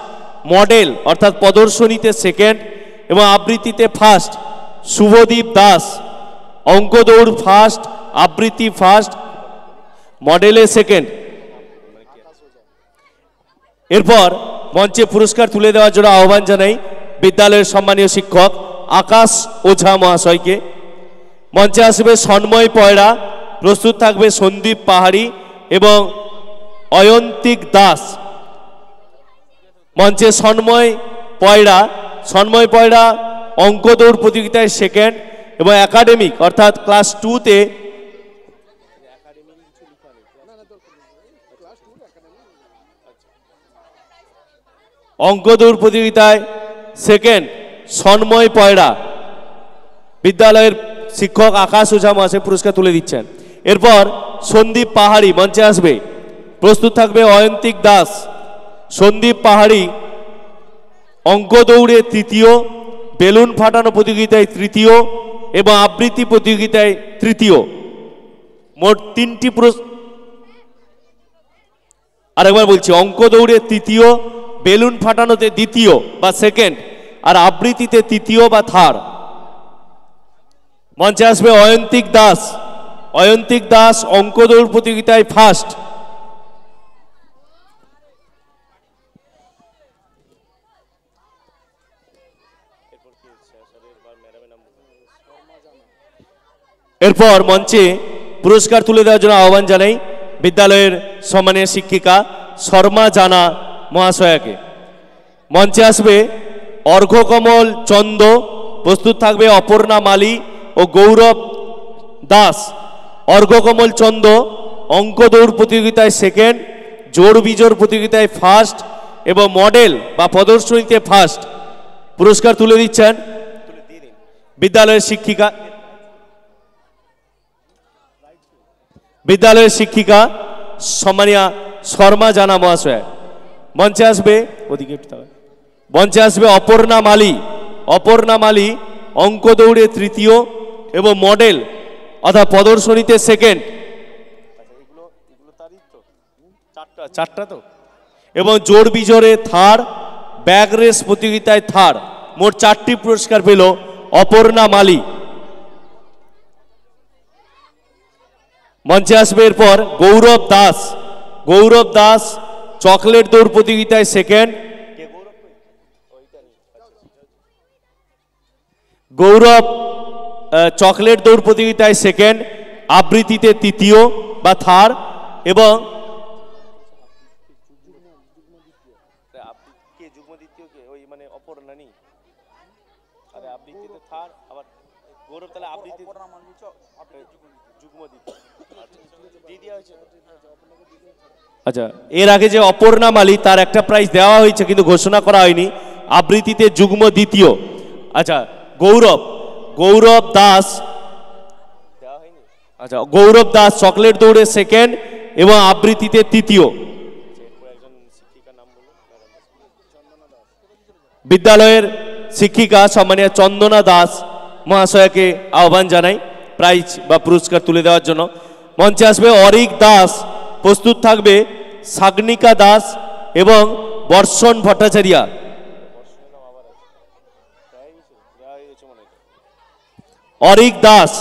মডেল অর্থাৎ প্রদর্শনীতে সেকেন্ড এবং আবৃত্তিতে ফার্স্ট। শুভদীপ দাস অঙ্ক দৌড় ফার্স্ট, আবৃত্তি ফার্স্ট, মডেলে সেকেন্ড। এরপর মঞ্চে পুরস্কার তুলে দেওয়ার জন্য আহ্বান জানাই বিদ্যালয়ের সম্মানীয় শিক্ষক আকাশ ওঝা মহাশয়কে। মঞ্চে আসবে সন্ময় পয়রা। প্রস্তুত থাকবে সন্দীপ পাহাড়ি এবং অয়ন্তিক দাস। মঞ্চে সন্ময় পয়রা অঙ্ক দৌড় প্রতিযোগিতায় সেকেন্ড এবং একাডেমিক অর্থাৎ ক্লাস 2-তে অঙ্ক দৌড় প্রতিযোগিতায় সেকেন্ড সন্ময় পয়রা। বিদ্যালয়ের শিক্ষক আকাশ ওঝা মহাশয় পুরস্কার তুলে দিচ্ছেন। এরপর সন্দীপ পাহাড়ি মঞ্চে আসবে। প্রস্তুত থাকবে অয়ন্তিক দাস। সন্দীপ পাহাড়ি অঙ্ক দৌড়ে তৃতীয়, বেলুন ফাটানো প্রতিযোগিতায় তৃতীয় এবং আবৃত্তি প্রতিযোগিতায় তৃতীয়। মোট 3টি আরেকবার বলছি, অঙ্ক দৌড়ে তৃতীয়, বেলুন ফাটানোতে দ্বিতীয় বা সেকেন্ড, আর আবৃত্তিতে তৃতীয় বা থার্ড। মঞ্চে আসবে অয়ন্তিক দাস। অয়ন্তিক দাস অঙ্ক দৌড় প্রতিযোগিতায় ফার্স্ট। এরপর মঞ্চে পুরস্কার তুলে দেওয়ার জন্য আহ্বান জানাই বিদ্যালয়ের সম্মানীয় শিক্ষিকা শর্মা জানা মহাশয়াকে। মঞ্চে আসবে অর্ঘ্যকমল চন্দ, প্রস্তুত থাকবে অপর্ণা মালি ও গৌরব দাস। অর্ঘ্যকমল চন্দ অঙ্ক দৌড় প্রতিযোগিতায় সেকেন্ড, জোড় বিজোড় প্রতিযোগিতায় ফার্স্ট এবং মডেল বা প্রদর্শনীতে ফার্স্ট। পুরস্কার তুলে দিচ্ছেন বিদ্যালয়ের শিক্ষিকা সম্মানীয়া শর্মা জানা মহাশয়। মঞ্চে আসবে মঞ্চে আসবে অপর্ণা মালি। অপর্ণা মালি অঙ্ক দৌড়ে তৃতীয় এবং মডেল অর্থাৎ প্রদর্শনীতে সেকেন্ড চারটা তো, এবং জোড় বিজোড়ে থার্ড, ব্যাগ রেস প্রতিযোগিতায় থার্ড। মোট 4টি পুরস্কার পেল অপর্ণা মালি। মঞ্চে আসবে এরপর গৌরব দাস। গৌরব দাস চকলেট দৌড় প্রতিযোগিতায় সেকেন্ড। গৌরব চকলেট দৌড় প্রতিযোগিতায় সেকেন্ড, আবৃত্তিতে তৃতীয় বা থার্ড এবং আচ্ছা, এর আগে যে অপর্ণা মালি তার একটা প্রাইজ দেওয়া হয়েছে কিন্তু ঘোষণা করা হয়নি, আবৃত্তিতে যুগ্ম দ্বিতীয়। আচ্ছা, গৌরব দাস, আচ্ছা গৌরব দাস চকলেট দৌড়ে সেকেন্ড এবং আবৃত্তিতে তৃতীয়। বিদ্যালয়ের শিক্ষিকা সম্মানীয় চন্দনা দাস মহাশয়কে আহ্বান জানাই প্রাইজ বা পুরস্কার তুলে দেওয়ার জন্য। মঞ্চে আসবে অরিক দাস, প্রস্তুত থাকবে সাগনিকা দাস এবং বর্ষণ ভট্টাচার্য। অরিক দাস,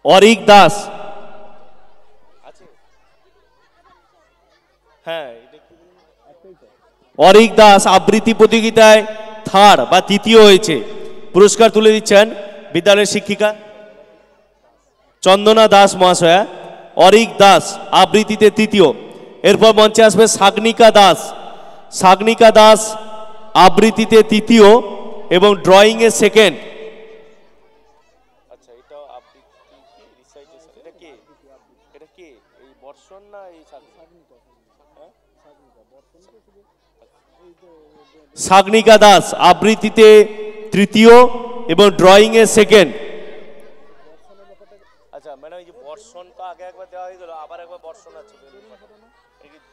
অরিক দাস, অরিক দাস আবৃত্তি প্রতিযোগিতায় থার্ড বা তৃতীয় হয়েছে। পুরস্কার তুলে দিচ্ছেন বিদ্যালয়ের শিক্ষিকা চন্দনা দাস মহাশয়া। অরিক দাস আবৃত্তিতে তৃতীয়। এরপর মঞ্চে আসবে সাগনিকা দাস। সাগনিকা দাস আবৃত্তিতে তৃতীয় এবং ড্রয়িংয়ে সেকেন্ড। সাগনিকা দাস আবৃত্তিতে তৃতীয় এবং ড্রয়িংয়ে সেকেন্ড। আচ্ছা ম্যাডাম, এই যে বর্ষণ তো আগে একবার দেওয়া হয়ে গেল, আবার একবার বর্ষণ আছে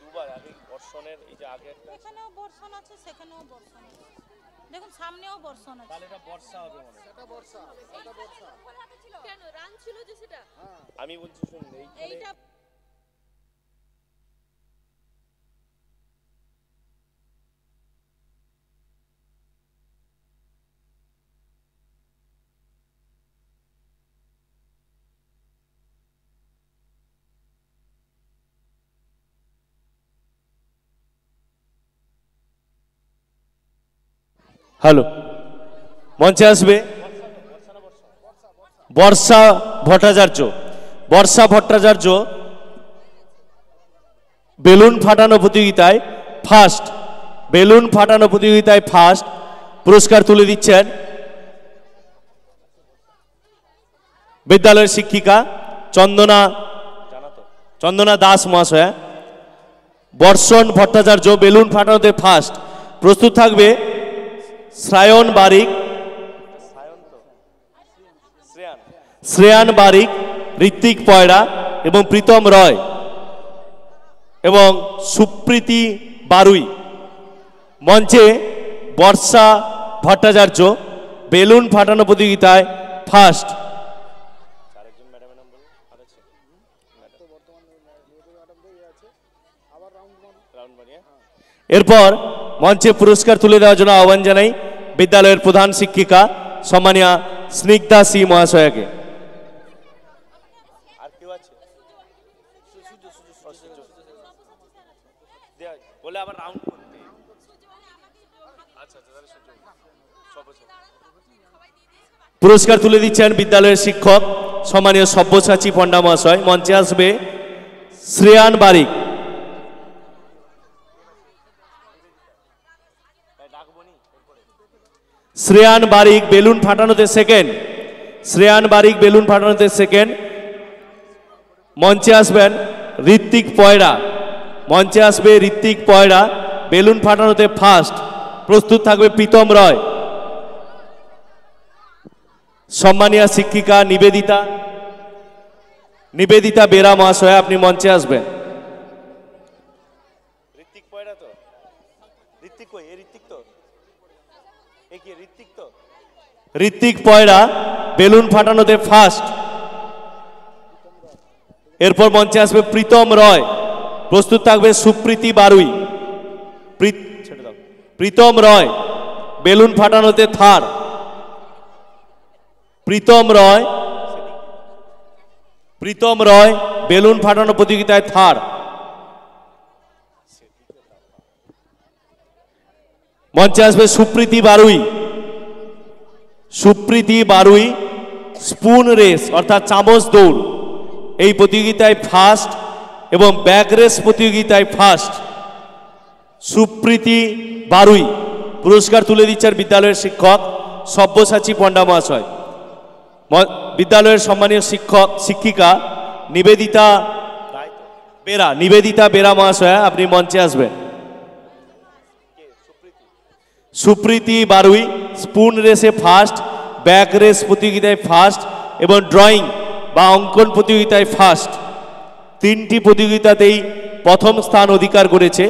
দুবার। আগে বর্ষণের এই যে আগে এখানেও বর্ষণ আছে, সেখানেও বর্ষণ আছে, দেখুন সামনেও বর্ষণ আছে। তাহলে এটা বর্ষা হবে মনে হয়। এটা বর্ষা কেন রান ছিল যে সেটা? আমি বলছি শুনুন, এইটা হ্যালো, মঞ্চে আসবে বর্ষা ভট্টাচার্য। বর্ষা ভট্টাচার্য বেলুন ফাটানো প্রতিযোগিতায় ফার্স্ট। বেলুন ফাটানো প্রতিযোগিতায় ফার্স্ট। পুরস্কার তুলে দিচ্ছেন বিদ্যালয়ের শিক্ষিকা চন্দনা দাস মহাশয়া। বর্ষণ ভট্টাচার্য বেলুন ফাটানোতে ফার্স্ট। প্রস্তুত থাকবে শ্রায়ন বারিক, শ্রেয়ান বারিক, ঋত্বিক পয়রা এবং প্রীতম রয় এবং সুপ্রীতি বারুই। মঞ্চে বর্ষা ভট্টাচার্য বেলুন ফাটানো প্রতিযোগিতায় ফার্স্ট। এরপর মঞ্চে পুরস্কার তুলে দেওয়ার জন্য আহ্বান জানাই বিদ্যালয়ের প্রধান শিক্ষিকা সম্মানীয় স্নিগ্ধা সি মহাশয়াকে। আর কেউ আছে? বলে আবার রাউন্ড করতে। আচ্ছা তাহলে পুরস্কার তুলে দিচ্ছেন বিদ্যালয়ের শিক্ষক সম্মানীয় সব্যসাচী পণ্ডা মহাশয়। মঞ্চে আসবে শ্রেয়ান বারিক। শ্রেয়ান বারিক বেলুন ফাটানোতে সেকেন্ড। শ্রেয়ান বারিক বেলুন ফাটানোতে সেকেন্ড। মঞ্চে আসবেন ঋত্বিক পয়রা। মঞ্চে আসবে ঋত্বিক পয়রা বেলুন ফাটানোতে ফার্স্ট। প্রস্তুত থাকবে প্রীতম রয়। সম্মানীয় শিক্ষিকা নিবেদিতা বেরা মহাশয় আপনি মঞ্চে আসবেন। ঋত্বিক পয়রা তো? ঋত্বিক কই? এ ঋত্বিক তো? এ কি ঋত্বিক তো? ঋত্বিক পয়রা বেলুন ফাটানোতে ফার্স্ট। এরপর মঞ্চে আসবে প্রীতম রয়। প্রস্তুত থাকবে সুপ্রীতি বারুই। প্রীতম রয় বেলুন ফাটানোতে থার্ড। প্রীতম রয় বেলুন ফাটানো প্রতিযোগিতায় থার্ড। মঞ্চে আসবে সুপ্রীতি বারুই স্পুন রেস অর্থাৎ চামচ দৌড় এই প্রতিযোগিতায় ফার্স্ট এবং ব্যাগ রেস প্রতিযোগিতায় ফার্স্ট। সুপ্রীতি বারুই পুরস্কার তুলে দিচ্ছেন বিদ্যালয়ের শিক্ষক সব্যসাচী পণ্ডা মহাশয়। বিদ্যালয়ের সম্মানীয় শিক্ষিকা নিবেদিতা বেরা মহাশয়া আপনি মঞ্চে আসবেন। সুপ্রীতি বারুই স্পুন রেসে ফার্স্ট, ব্যাগ রেস প্রতিযোগিতায় ফার্স্ট এবং ড্রয়িং বা অঙ্কন প্রতিযোগিতায় ফার্স্ট। তিনটি প্রতিযোগিতাতেই প্রথম স্থান অধিকার করেছে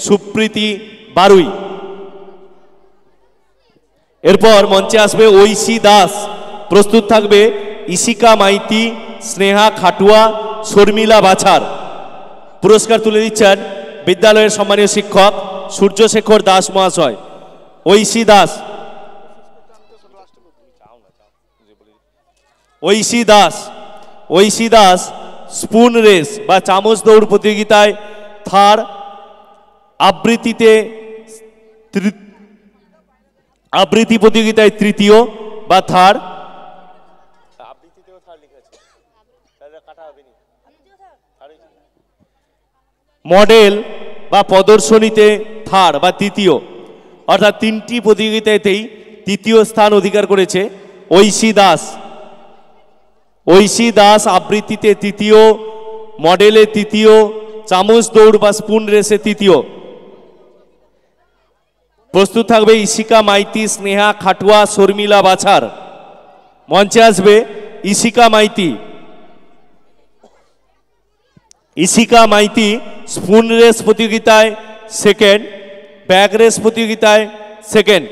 সুপ্রীতি বারুই। এরপর মঞ্চে আসবে ঐশী দাস। প্রস্তুত থাকবে ইশিকা মাইতি, স্নেহা খাটুয়া, শর্মিলা বাছার। পুরস্কার তুলে দিচ্ছেন বিদ্যালয়ের সম্মানীয় শিক্ষক সূর্যশেখর দাস মহাশয়। ঐশী দাস স্পুন রেস বা চামচ দৌড় প্রতিযোগিতায় থার্ড। আবৃত্তি প্রতিযোগিতায় তৃতীয় বা থার্ড। মডেল বা প্রদর্শনীতে থার্ড বা তৃতীয়, অর্থাৎ তিনটি প্রতিযোগিতাতেই তৃতীয় স্থান অধিকার করেছে ঐশী দাস। আবৃত্তিতে তৃতীয়, মডেলে তৃতীয়, চামচ দৌড় বা স্পুন রেসে তৃতীয়। প্রস্তুত থাকবে ইশিকা মাইতি, স্নেহা খাটুয়া, শর্মিলা বাছার। মঞ্চে আসবে ইশিকা মাইতি স্পুন রেস প্রতিযোগিতায় সেকেন্ড, ব্যাগ রেস প্রতিযোগিতায় সেকেন্ড।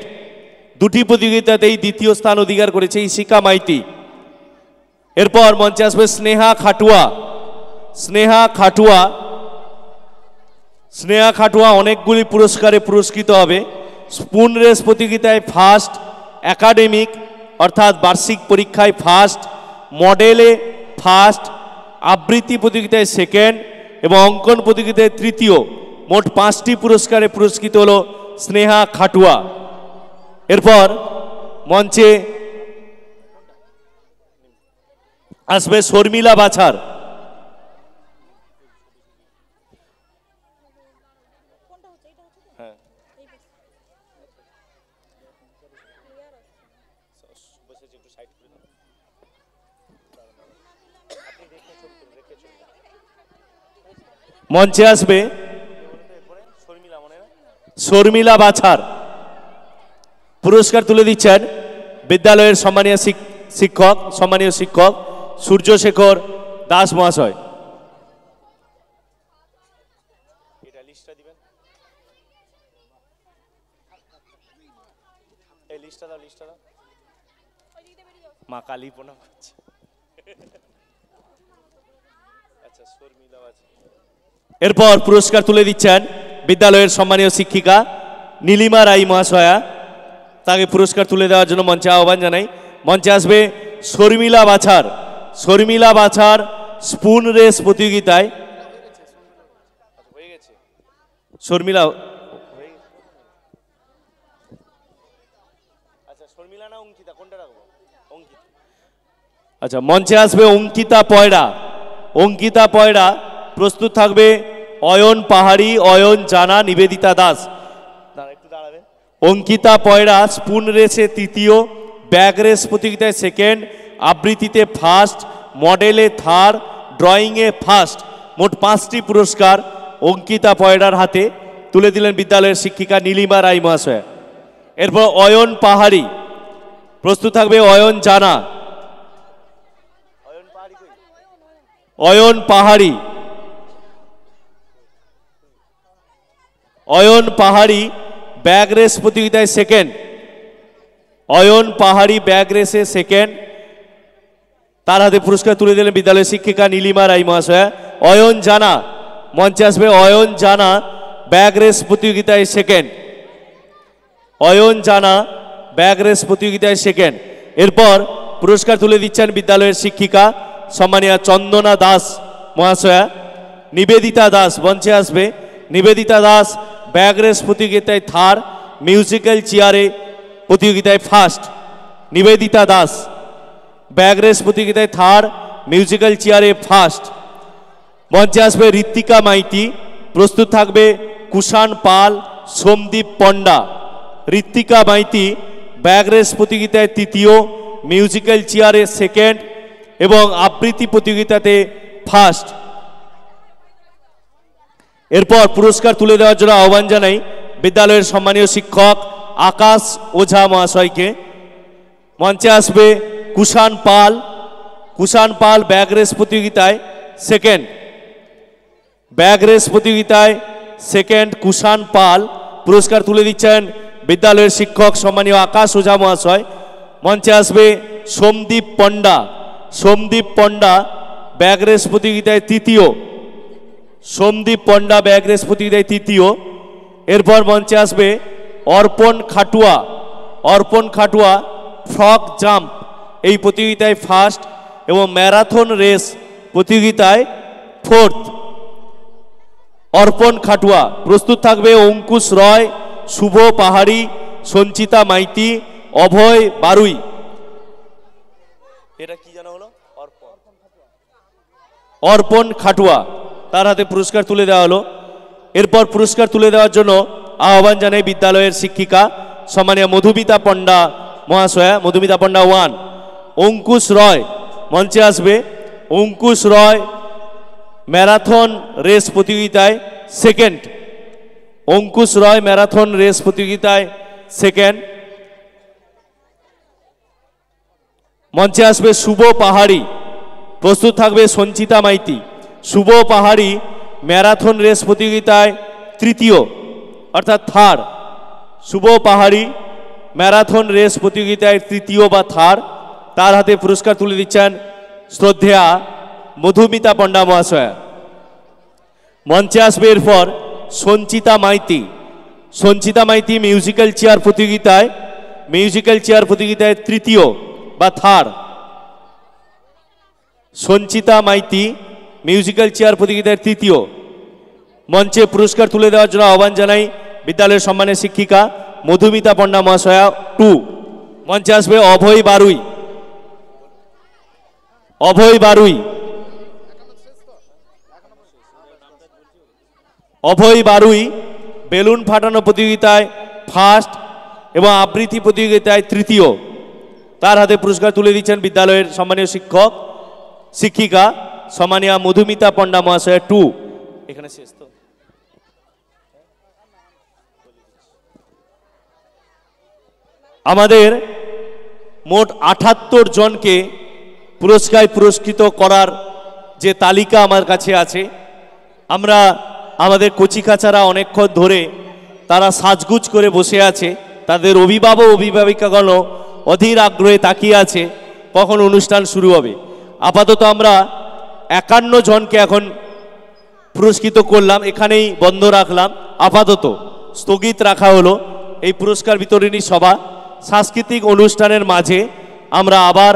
দুটি প্রতিযোগিতাতেই দ্বিতীয় স্থান অধিকার করেছে ইশিকা মাইতি। এরপর মঞ্চে আসবে স্নেহা খাটুয়া অনেকগুলি পুরস্কারে পুরস্কৃত হবে। স্পুন রেস প্রতিযোগিতায় ফার্স্ট, একাডেমিক অর্থাৎ বার্ষিক পরীক্ষায় ফার্স্ট, মডেলে ফার্স্ট, আবৃত্তি প্রতিযোগিতায় সেকেন্ড এবং অঙ্কন প্রতিযোগিতায় তৃতীয়। মোট 5টি পুরস্কারে পুরস্কৃত হল স্নেহা খাটুয়া। এরপর মঞ্চে আসবে শর্মিলা বাছার। মঞ্চে আসবে শর্মিলা বাছার। পুরস্কার তুলে দিচ্ছেন বিদ্যালয়ের সম্মানীয় শিক্ষক সূর্যশেখর দাস মহাশয়। মা কালী প্রণাম করছে। এরপর পুরস্কার তুলে দিচ্ছেন বিদ্যালয়ের সম্মানীয় শিক্ষিকা নীলিমা রাই মহাশয়া, তাকে পুরস্কার তুলে দেওয়ার জন্য মঞ্চে আহ্বান জানাই। মঞ্চে আসবে শর্মিলা বাছার। শর্মিলা বাছার স্পুন রেস প্রতিযোগিতায় শর্মিলা আচ্ছা, মঞ্চে আসবে অঙ্কিতা পয়রা। অঙ্কিতা পয়রা প্রস্তুত থাকবে অয়ন পাহাড়ি, অয়ন জানা, নিবেদিতা দাস। অঙ্কিতা পয়রা স্পুন রেসে তৃতীয়, ব্যাগ রেস প্রতিযোগিতায় সেকেন্ড, আবৃত্তিতে ফার্স্ট, মডেলে থার্ড, ড্রয়িংয়ে ফার্স্ট। মোট 5টি পুরস্কার অঙ্কিতা পয়রার হাতে তুলে দিলেন বিদ্যালয়ের শিক্ষিকা নীলিমা রায় মহাশয়। এরপর অয়ন পাহাড়ি প্রস্তুত থাকবে অয়ন জানা। অয়ন পাহাড়ি, অয়ন পাহাড়ি ব্যাগ রেস প্রতিযোগিতায় সেকেন্ড। অয়ন পাহাড়ি ব্যাগ রেসে সেকেন্ড, তার হাতে পুরস্কার তুলে দিলেন বিদ্যালয়ের শিক্ষিকা নীলিমা রায় মহাশয়া। অয়ন জানা, মঞ্চে আসবে অয়ন জানা ব্যাগ রেস প্রতিযোগিতায় সেকেন্ড। অয়ন জানা ব্যাগ রেস প্রতিযোগিতায় সেকেন্ড। এরপর পুরস্কার তুলে দিচ্ছেন বিদ্যালয়ের শিক্ষিকা সম্মানীয়া চন্দনা দাস মহাশয়া। নিবেদিতা দাস মঞ্চে আসবে। নিবেদিতা দাস ব্যাগ রেস প্রতিযোগিতায় থার্ড, মিউজিক্যাল চেয়ারে প্রতিযোগিতায় first. Nivedita Das bag race প্রতিযোগিতায় থার্ড, মিউজিক্যাল চেয়ারে ফার্স্ট। মঞ্চে আসবে ঋত্বিকা মাইতি। প্রস্তুত থাকবে কুষাণ পাল, সোমদীপ পণ্ডা। ঋত্বিকা মাইতি ব্যাগ রেস প্রতিযোগিতায় তৃতীয়, মিউজিক্যাল চেয়ারে সেকেন্ড এবং আবৃত্তি প্রতিযোগিতাতে ফার্স্ট। এরপর পুরস্কার তুলে দেওয়ার জন্য আহ্বান জানাই বিদ্যালয়ের সম্মানীয় শিক্ষক আকাশ ওঝা মহাশয়কে। মঞ্চে আসবে কুষাণ পাল। কুষাণ পাল ব্যাগ রেস প্রতিযোগিতায় সেকেন্ড। ব্যাগ রেস প্রতিযোগিতায় সেকেন্ড কুষাণ পাল। পুরস্কার তুলে দিচ্ছেন বিদ্যালয়ের শিক্ষক সম্মানীয় আকাশ ওঝা মহাশয়। মঞ্চে আসবে সোমদীপ পণ্ডা। সোমদীপ পণ্ডা ব্যাগ রেস প্রতিযোগিতায় তৃতীয়। সোমদীপ পণ্ডা ব্যাগ রেস প্রতিযোগিতায় তৃতীয়। এরপর মঞ্চে আসবে অর্পণ খাটুয়া। অর্পণ খাটুয়া ফ্রক জাম্প এই প্রতিযোগিতায় ফার্স্ট এবং ম্যারাথন রেস প্রতিযোগিতায় ফোর্থ। অর্পণ খাটুয়া। প্রস্তুত থাকবে অঙ্কুশ রয়, শুভ পাহাড়ি, সঞ্চিতা মাইতি, অভয় বারুই। এটা কি জানা হলো? অর্পণ খাটুয়া, তার হাতে পুরস্কার তুলে দেওয়া হলো। এরপর পুরস্কার তুলে দেওয়ার জন্য আহ্বান জানাই বিদ্যালয়ের শিক্ষিকা সম্মানীয় মধুমিতা পণ্ডা মহাশয়া। মধুমিতা পণ্ডা 1। অঙ্কুশ রয় মঞ্চে আসবে। অঙ্কুশ রয় ম্যারাথন রেস প্রতিযোগিতায় সেকেন্ড। অঙ্কুশ রয় ম্যারাথন রেস প্রতিযোগিতায় সেকেন্ড। মঞ্চে আসবে শুভ পাহাড়ি। প্রস্তুত থাকবে সঞ্চিতা মাইতি। শুভ পাহাড়ি ম্যারাথন রেস প্রতিযোগিতায় তৃতীয় অর্থাৎ থার্ড। শুভ পাহাড়ি ম্যারাথন রেস প্রতিযোগিতায় তৃতীয় বা থার্ড, তার হাতে পুরস্কার তুলে দিচ্ছেন শ্রদ্ধেয়া মধুমিতা পণ্ডা মহাশয়া। মঞ্চে আসবে এরপর সঞ্চিতা মাইতি। সঞ্চিতা মাইতি মিউজিক্যাল চেয়ার প্রতিযোগিতায় তৃতীয় বা third. Sanchita Maity musical chair প্রতিযোগিতায় তৃতীয়। মঞ্চে পুরস্কার তুলে দেওয়ার জন্য আহ্বান জানাই বিদ্যালয়ের সম্মানের শিক্ষিকা মধুমিতা পণ্ডা মহাশয়া 2। মঞ্চে আসবে অভয় বারুই। অভয় বারুই। অভয় বারুই বেলুন ফাটানো প্রতিযোগিতায় ফার্স্ট এবং আবৃত্তি প্রতিযোগিতায় তৃতীয়, তার হাতে পুরস্কার তুলে দিচ্ছেন বিদ্যালয়ের সম্মানীয় শিক্ষক শিক্ষিকা সম্মানীয়া মধুমিতা পণ্ডা মহাশয় 2। এখানে শেষ তো। আমাদের মোট 78 জনকে পুরস্কৃত করার যে তালিকা আমার কাছে আছে, আমরা আমাদের কচিকাচারা অনেকক্ষণ ধরে তারা সাজগুজ করে বসে আছে, তাদের অভিভাবক অভিভাবিকাগণ অধীর আগ্রহে তাকিয়ে আছে কখন অনুষ্ঠান শুরু হবে। আপাতত আমরা 51 জনকে এখন পুরস্কৃত করলাম, এখানেই বন্ধ রাখলাম। আপাতত স্থগিত রাখা হলো এই পুরস্কার বিতরণী সভা। সাংস্কৃতিক অনুষ্ঠানের মাঝে আমরা আবার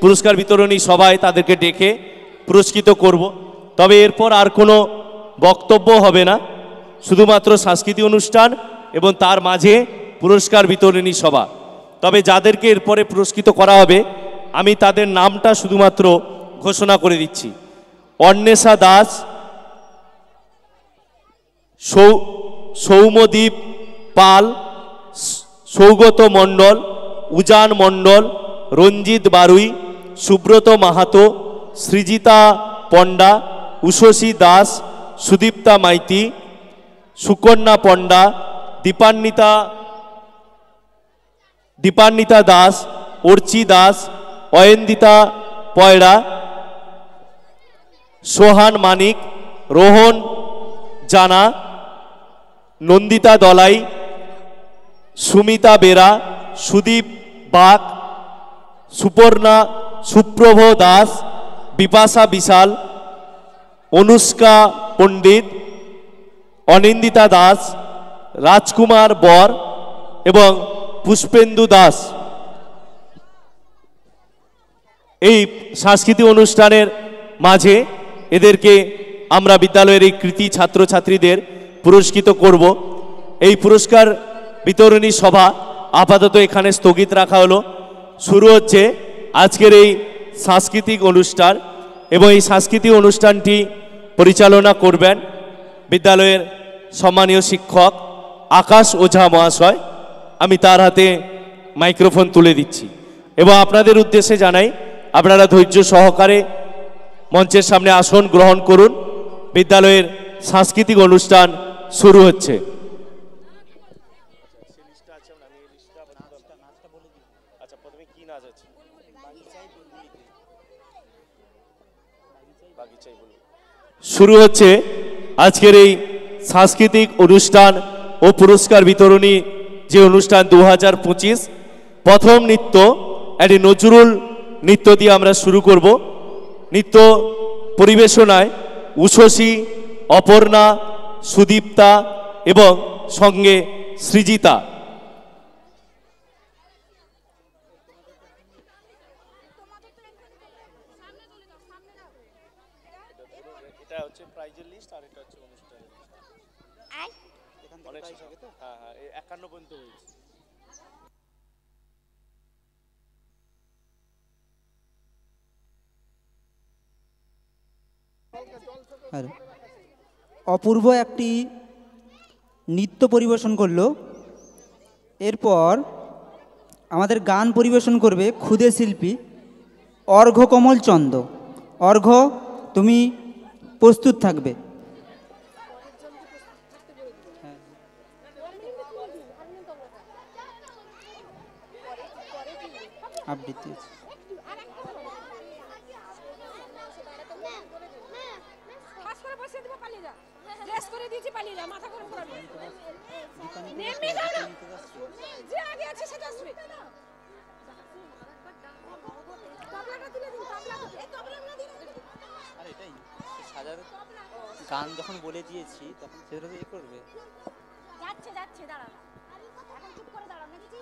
পুরস্কার বিতরণী সভায় তাদেরকে ডেকে পুরস্কৃত করব। তবে এরপর আর কোনো বক্তব্য হবে না, শুধুমাত্র সাংস্কৃতিক অনুষ্ঠান এবং তার মাঝে পুরস্কার বিতরণী সভা। তবে যাদেরকে এরপরে পুরস্কৃত করা হবে আমি তাদের নামটা শুধুমাত্র ঘোষণা করে দিচ্ছি। অন্বেষা দাস, সৌম্যদীপ পাল, সৌগত মণ্ডল, উজান মণ্ডল, রঞ্জিত বারুই, সুব্রত মাহাতো, সৃজিতা পণ্ডা, উষসী দাস, সুদীপ্তা মাইতি, সুকন্যা পণ্ডা, দীপান্বিতা দাস, অর্চি দাস, অয়েন্দিতা পয়রা, সোহান মানিক, রোহন জানা, নন্দিতা দলাই, সুমিতা বেরা, সুদীপ বাগ, সুপ্রভ দাস, বিপাশা বিশাল, অনুষ্কা পণ্ডিত, অনিন্দিতা দাস, রাজকুমার বর এবং পুষ্পেন্দু দাস। এই সাংস্কৃতিক অনুষ্ঠানের মাঝে এদেরকে আমরা বিদ্যালয়ের এই কৃতি ছাত্রছাত্রীদের পুরস্কৃত করব। এই পুরস্কার বিতরণী সভা আপাতত এখানে স্থগিত রাখা হলো। শুরু হচ্ছে আজকের এই সাংস্কৃতিক অনুষ্ঠান এবং এই সাংস্কৃতিক অনুষ্ঠানটি পরিচালনা করবেন বিদ্যালয়ের সম্মানীয় শিক্ষক আকাশ ওঝা মহাশয়। আমি তার হাতে মাইক্রোফোন তুলে দিচ্ছি এবং আপনাদের উদ্দেশ্যে জানাই আপনারা ধৈর্য সহকারে মঞ্চের সামনে আসন গ্রহণ করুন। বিদ্যালয়ের সাংস্কৃতিক অনুষ্ঠান শুরু হচ্ছে। শুরু হচ্ছে আজকের এই সাংস্কৃতিক অনুষ্ঠান ও পুরস্কার বিতরণী যে অনুষ্ঠান 2025। প্রথম নৃত্য একটি নজরুল নৃত্য দিয়ে আমরা শুরু করব। নৃত্য পরিবেশনায় উষসী, অপর্ণা, সুদীপ্তা এবং সঙ্গে সৃজিতা। এটা হচ্ছে প্রাইজের লিস্ট আর এটা হচ্ছে অনুষ্ঠানের লিস্ট। অনেক হ্যাঁ হ্যাঁ 51 পর্যন্ত হয়েছে। অপূর্ব একটি নৃত্য পরিবেশন করলো। এরপর আমাদের গান পরিবেশন করবে ক্ষুদে শিল্পী অর্ঘ্য কমল চন্দ। অর্ঘ্য, তুমি প্রস্তুত থাকবে। আবৃত্তি গান যখন বলে দিয়েছি তখন সেটা তো করবে। যাচ্ছে যাচ্ছে দাঁড়া, এখন চুপ করে দাঁড়াও না দিদি।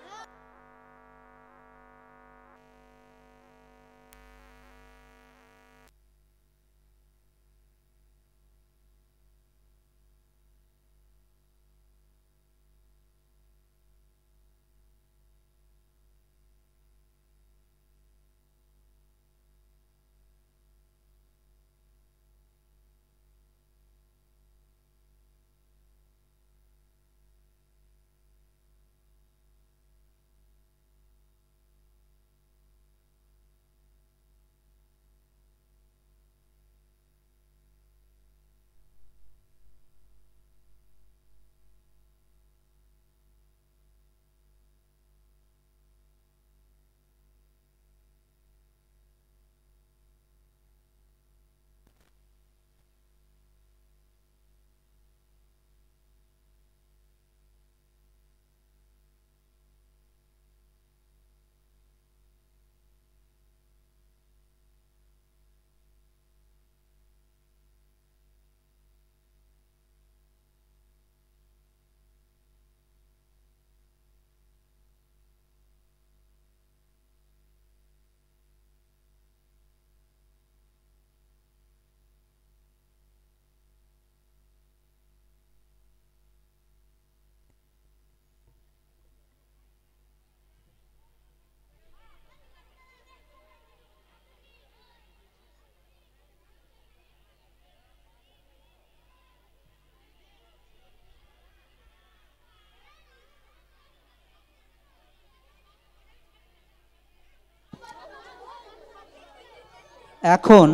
এখন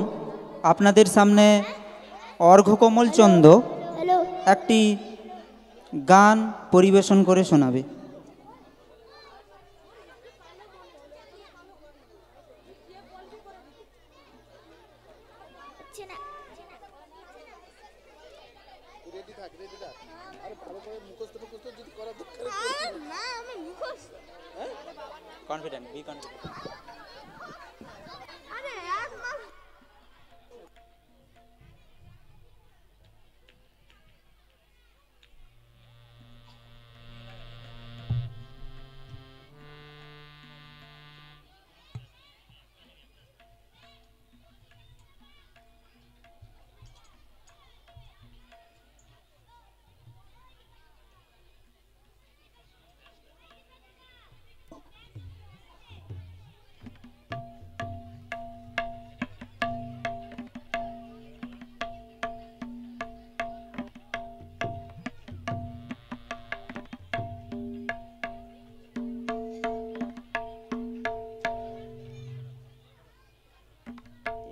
আপনাদের সামনে অর্ঘ্যকমল চন্দ একটি গান পরিবেশন করে শোনাবে। Confident, be confident.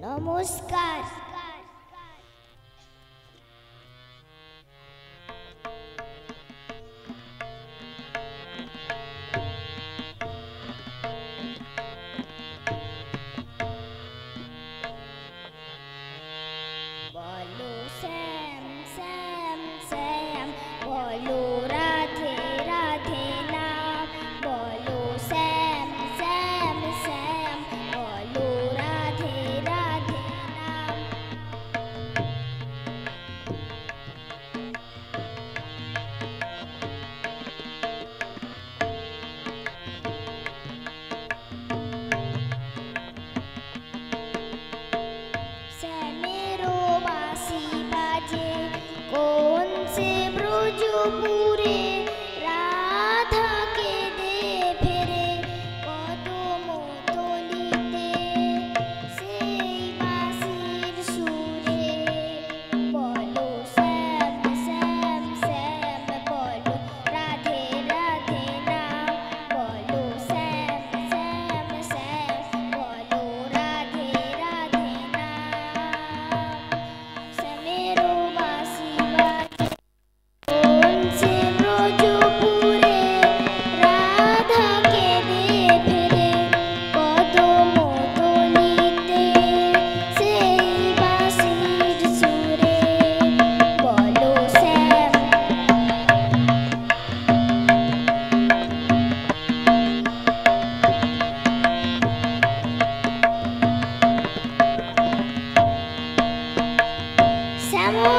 নমস্কার। বলো শ্যাম শ্যাম শ্যাম, বলো রাধে রাধে নাম, বলো শ্যাম শ্যাম শ্যাম, বলো রাধে রাধে নাম। শ্যামেরো বাঁশি বাজে কোন সে ব্রজপুরে, রাধাকে দে ফেরে কদম তলিতে, সেই বাঁশির সুরে। বলো শ্যাম শ্যাম শ্যাম, বলো রাধে রাধে নাম, বলো শ্যাম শ্যাম শ্যাম, বলো রাধে রাধে নাম। শ্যামেরো বাঁশি বাজে কোন সে ব্রজপুরে, রাধাকে দে ফেরে কদম তলিতে, সেই বাঁশির সুরে। বলো শ্যাম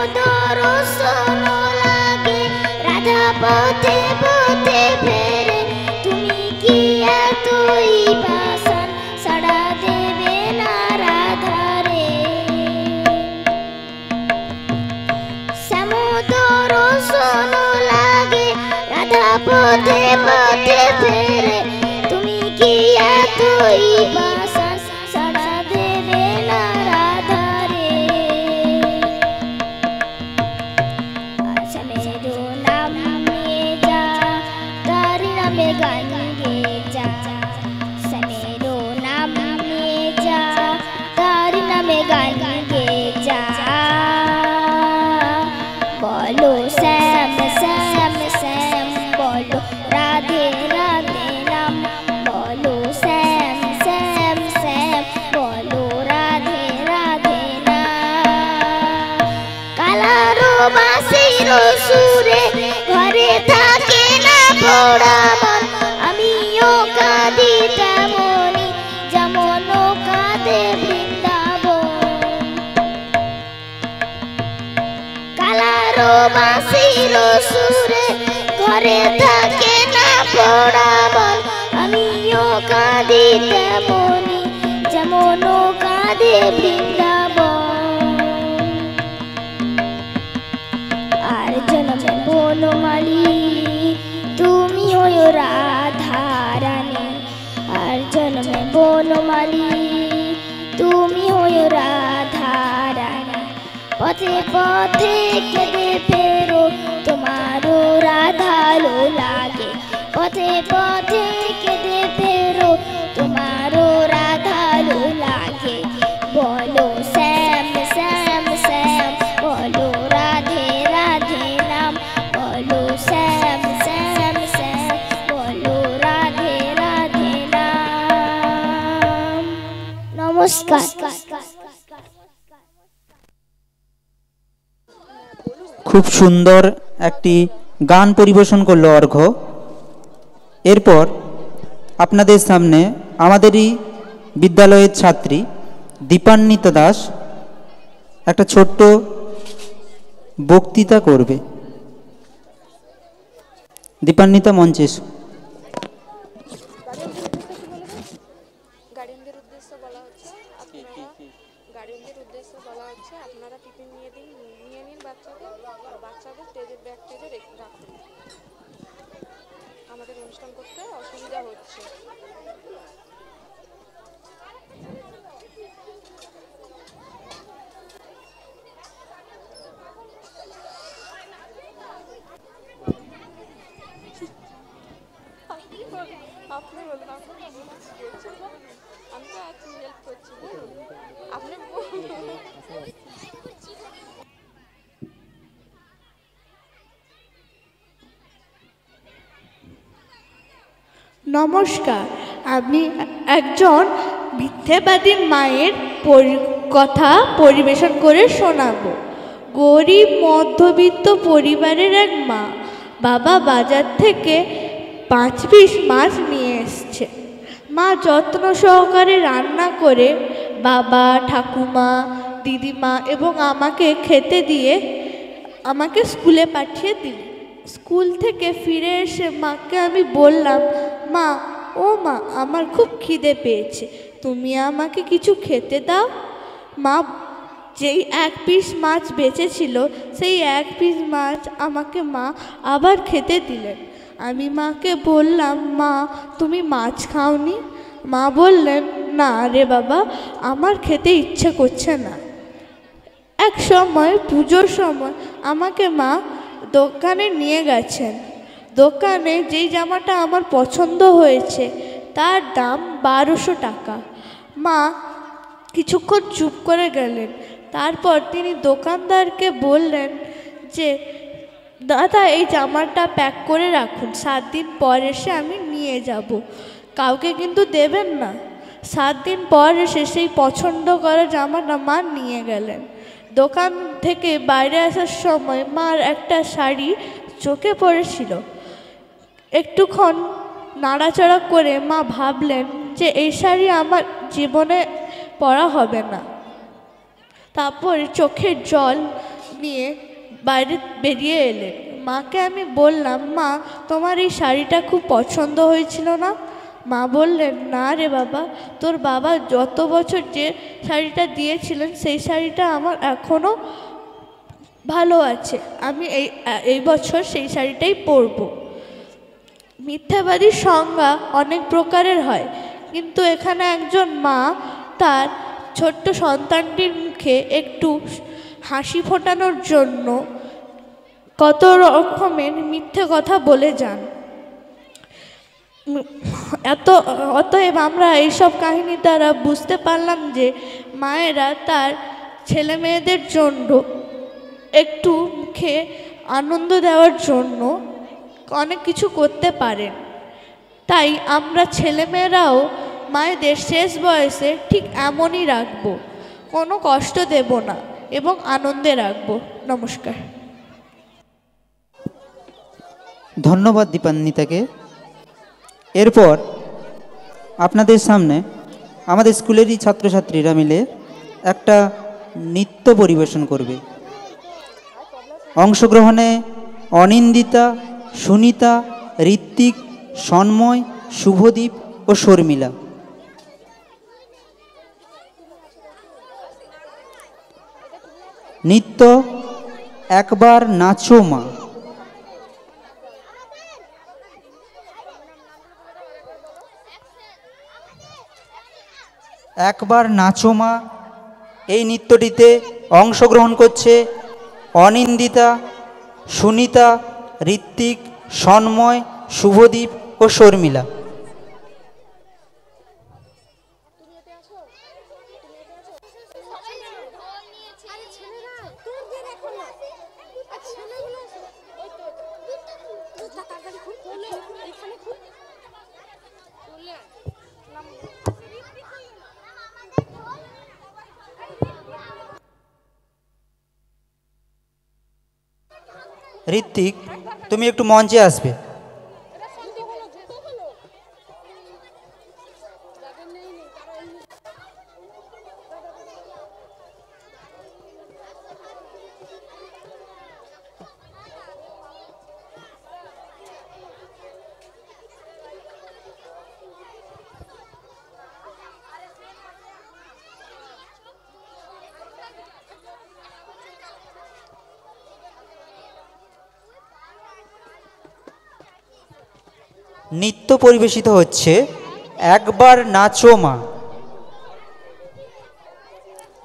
শ্যামদর্শন লাগে রাধা পথে পথে ফেরে, তুমি কি এতই বাসন সাড়া দেবে না রাধারে। শ্যামদর্শন লাগে রাধা পথে পথে ফেরে, তুমি কি এতই বাসন সাড়া দেবে না রাধারে। শ্যামেরো নাম নিয়ে যা, তার নামে গান গেয়ে যা, শ্যামেরো নাম নিয়ে যা, তার নামে গান গেয়ে যা। বলো শ্যাম শ্যাম শ্যাম, বলো রাধে রাধে নাম, বলো শ্যাম শ্যাম শ্যাম, বলো রাধে রাধে নাম। কালারো বাঁশির সুরে ঘরে থাকে না পোড়া মন, আমিও কাঁদি তেমনি যেমন কাঁদে বৃন্দাবন। কালারো বাঁশির সুরে ঘরে থাকে না পোড়া মন, আমিও কাঁদি তেমনি যেমন কাঁদে বৃন্দাবন। আর জন্মে বনমালী তুমি হয়ো রাধা রানী, আর জন্মে বনমালী তুমি হয়ো রাধা রানী। পথে পথে কেঁদে ফেরো তোমারও রাধালো লাগে, পথে পথে কেঁদে ফেরো তোমারও রাধালো লাগে। বলো নমস্কার। খুব সুন্দর একটি গান পরিবেশন করলো অর্ঘ্য। এরপর আপনাদের সামনে আমাদেরই বিদ্যালয়ের ছাত্রী দীপান্বিতা দাস একটা ছোট্ট বক্তৃতা করবে। দীপান্বিতা মঞ্চে এসো। গার্ডিয়ানদের উদ্দেশ্যে বলা হচ্ছে আপনারা টিফিন নিয়ে নিন বাচ্চাদের, আর বাচ্চাদের স্টেজের ব্যাক স্টেজে রাখুন। আমাদের অনুষ্ঠান করতে অসুবিধা হচ্ছে। আপনি বলুন, আমি তো আছি, হেল্প করছি, আপনি নমস্কার, আমি একজন মিথ্যেবাদী মায়ের কথা পরিবেশন করে শোনাবো। গরিব মধ্যবিত্ত পরিবারের এক মা বাবা বাজার থেকে 5 পিস মাছ নিয়ে এসছে। মা যত্ন সহকারে রান্না করে বাবা, ঠাকুমা, দিদিমা এবং আমাকে খেতে দিয়ে আমাকে স্কুলে পাঠিয়ে দিলেন। স্কুল থেকে ফিরে এসে মাকে আমি বললাম, মা, ও মা, আমার খুব খিদে পেয়েছে, তুমি আমাকে কিছু খেতে দাও। মা যেই 1 পিস মাছ বেঁচেছিল সেই 1 পিস মাছ আমাকে মা আবার খেতে দিলেন। আমি মাকে বললাম, মা, তুমি মাছ খাওনি? মা বললেন, না রে বাবা, আমার খেতে ইচ্ছে করছে না। এক সময় পুজোর সময় আমাকে মা দোকানে নিয়ে গেছেন। দোকানে যেই জামাটা আমার পছন্দ হয়েছে তার দাম 1200 টাকা। মা কিছুক্ষণ চুপ করে গেলেন। তারপর তিনি দোকানদারকে বললেন যে, দাদা, এই জামাটা প্যাক করে রাখুন, 7 দিন পর এসে আমি নিয়ে যাব, কাউকে কিন্তু দেবেন না। 7 দিন পর এসে সেই পছন্দ করা জামাটা মা নিয়ে গেলেন। দোকান থেকে বাইরে আসার সময় মার একটা শাড়ি চোখে পড়েছিল। একটুক্ষণ নাড়াচাড়া করে মা ভাবলেন যে এই শাড়ি আমার জীবনে পরা হবে না। তারপর চোখের জল নিয়ে বাইরে বেরিয়ে এলেন। মাকে আমি বললাম, মা, তোমার এই শাড়িটা খুব পছন্দ হয়েছিল না? মা বললেন, না রে বাবা, তোর বাবা যত বছর যে শাড়িটা দিয়েছিলেন সেই শাড়িটা আমার এখনও ভালো আছে, আমি এই বছর সেই শাড়িটাই পরবো। মিথ্যাবাদীর সংজ্ঞা অনেক প্রকারের হয়, কিন্তু এখানে একজন মা তার ছোট্ট সন্তানটির মুখে একটু হাসি ফোটানোর জন্য কত রকমের মিথ্যে কথা বলে যান। অতএব আমরা এইসব কাহিনী দ্বারা বুঝতে পারলাম যে মায়েরা তার ছেলে মেয়েদের জন্য একটু মুখে আনন্দ দেওয়ার জন্য অনেক কিছু করতে পারেন। তাই আমরা ছেলেমেয়েরাও মায়েদের শেষ বয়সে ঠিক এমনই রাখবো, কোনো কষ্ট দেব না এবং আনন্দে রাখবো। নমস্কার। ধন্যবাদ দীপান্বিতাকে। এরপর আপনাদের সামনে আমাদের স্কুলেরই ছাত্রছাত্রীরা মিলে একটা নৃত্য পরিবেশন করবে। অংশগ্রহণে অনিন্দিতা, সুনিতা, ঋত্বিক, সন্ময়, শুভদীপ ও শর্মিলা। নৃত্য একবার নাচো মা। একবার নাচো মা এই নৃত্যটিতে অংশগ্রহণ করছে অনিন্দিতা, সুনিতা, ঋত্বিক, সন্ময়, শুভদীপ ও শর্মিলা। ঋত্বিক, তুমি একটু মঞ্চে আসবে। নৃত্য পরিবেশিত হচ্ছে একবার নাচো মা।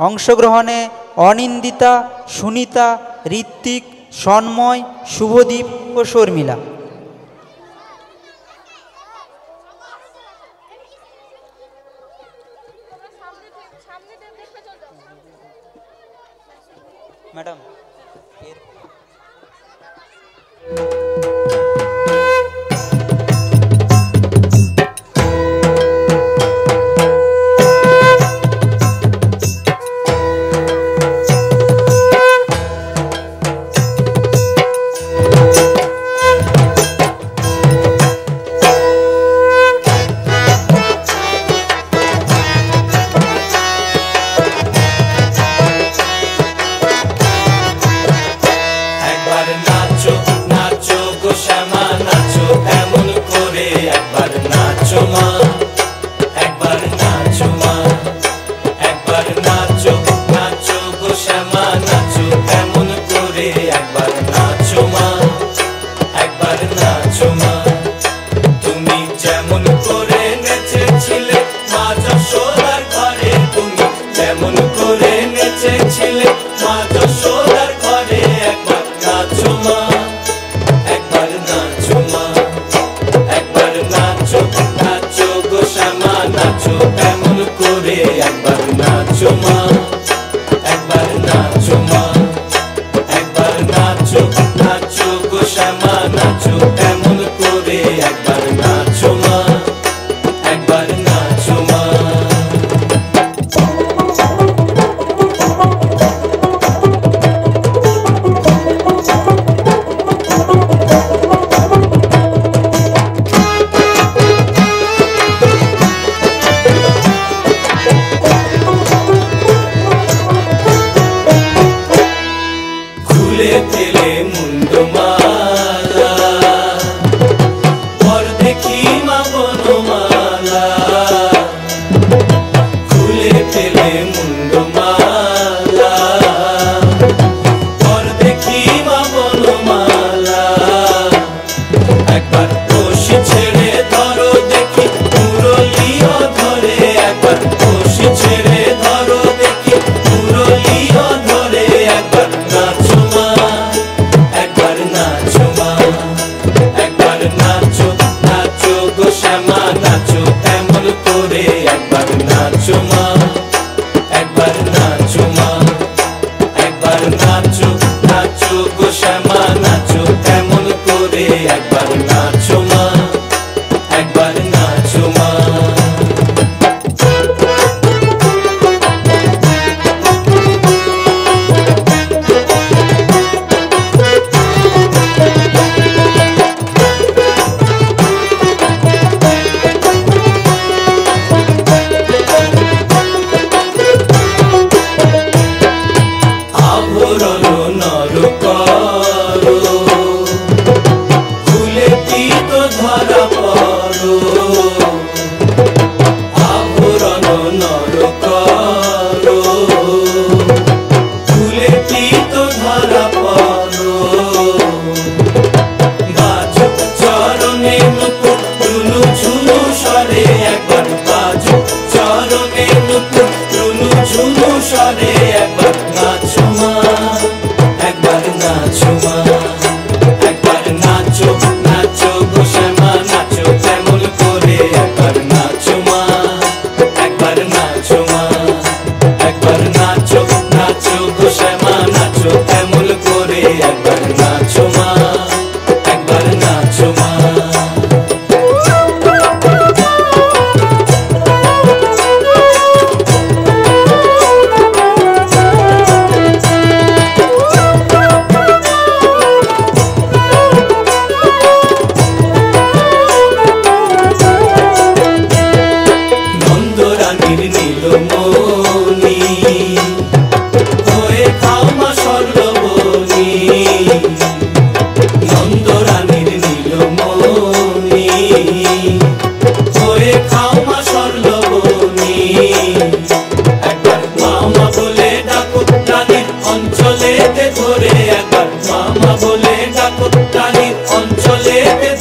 অংশগ্রহণে অনিন্দিতা, সুনিতা, ঋত্বিক, সন্ময়, শুভদীপ ও শর্মিলা। ম্যাডাম,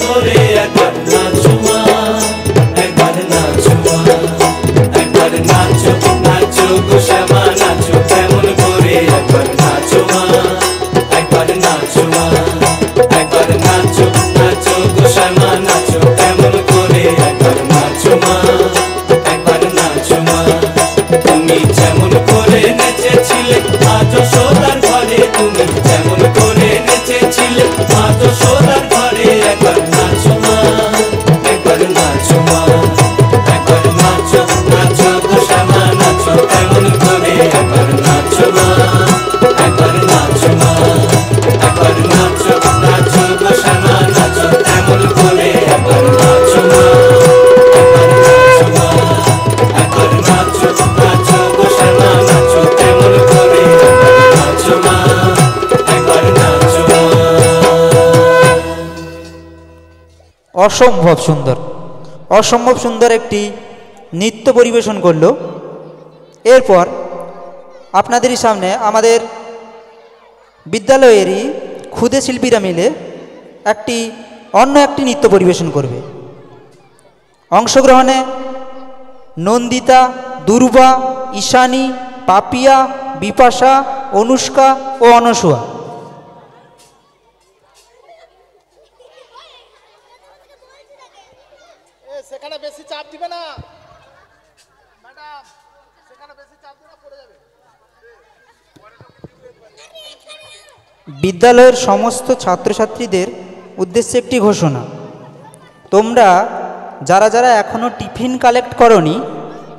করে একবার নাচো মা, একবার নাচো মা, একবার নাচো নাচো গো শ্যামা নাচো কেমন করে একবার নাচো মা, একবার নাচো মা, একবার নাচো নাচো গো শ্যামা নাচো কেমন করে একবার নাচো মা, একবার নাচো মা। তুমি যেমন করে নেচেছিলে আজ সোনার ঘরে, তুমি যেমন করে নেচেছিলে আজ সোনার ঘরে একবার নাচো মা, একবার নাচো মা, একবার নাচো নাচো গো শ্যামা নাচো কেমন করে একবার নাচো মা, একবার নাচো মা, একবার নাচো নাচো গো শ্যামা নাচো কেমন করে একবার নাচো মা, একবার নাচো মা, একবার নাচো নাচো গো শ্যামা নাচো কেমন করে একবার নাচো মা, একবার নাচো মা। অসম্ভব সুন্দর, অসম্ভব সুন্দর একটি নৃত্য পরিবেশন করলো। এরপর আপনাদেরই সামনে আমাদের বিদ্যালয়েরই ক্ষুদে শিল্পীরা মিলে অন্য একটি নৃত্য পরিবেশন করবে। অংশগ্রহণে নন্দিতা, দুর্বা, ঈশানী, পাপিয়া, বিপাশা, অনুষ্কা ও অনসূয়া। সেখানে বেশি চাপ দিবে না ম্যাডাম, সেখানে বেশি চাপ দিলে পড়ে যাবে। বিদ্যালয়ের সমস্ত ছাত্রছাত্রীদের উদ্দেশ্যে একটি ঘোষণা, তোমরা যারা যারা এখনও টিফিন কালেক্ট করনি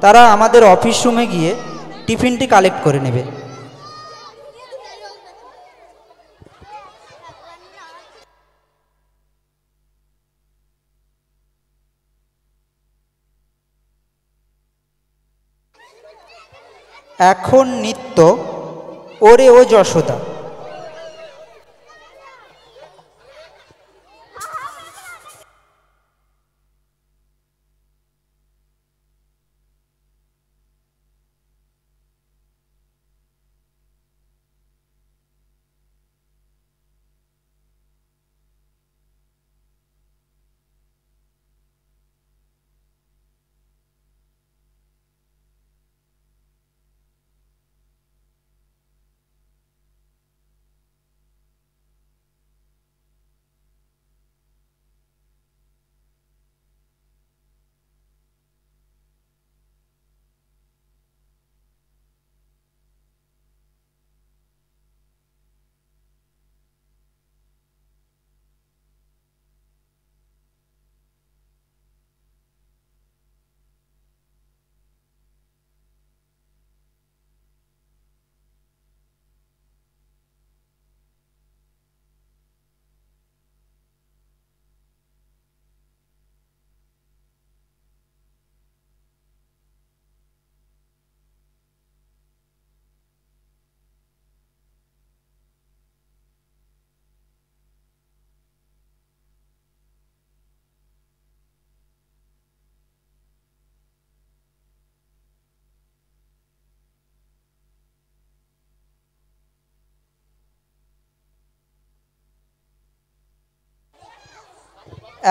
তারা আমাদের অফিস রুমে গিয়ে টিফিনটি কালেক্ট করে নেবে। এখন নৃত্য ওরে ও যশোদা।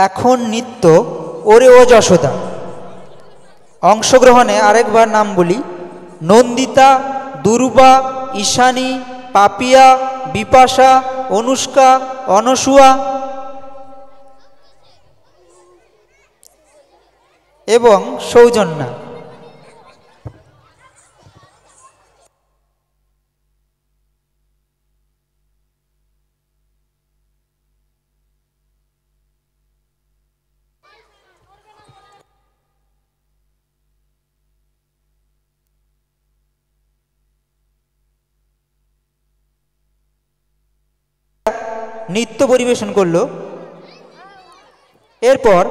এখন নৃত্য ওরে ও যশোদা। অংশগ্রহণে আরেকবার নাম বলি, নন্দিতা, দুর্বা, ঈশানী, পাপিয়া, বিপাশা, অনুষ্কা, অনসূয়া এবং সৌজন্যা। নৃত্য পরিবেশন করলো। এরপর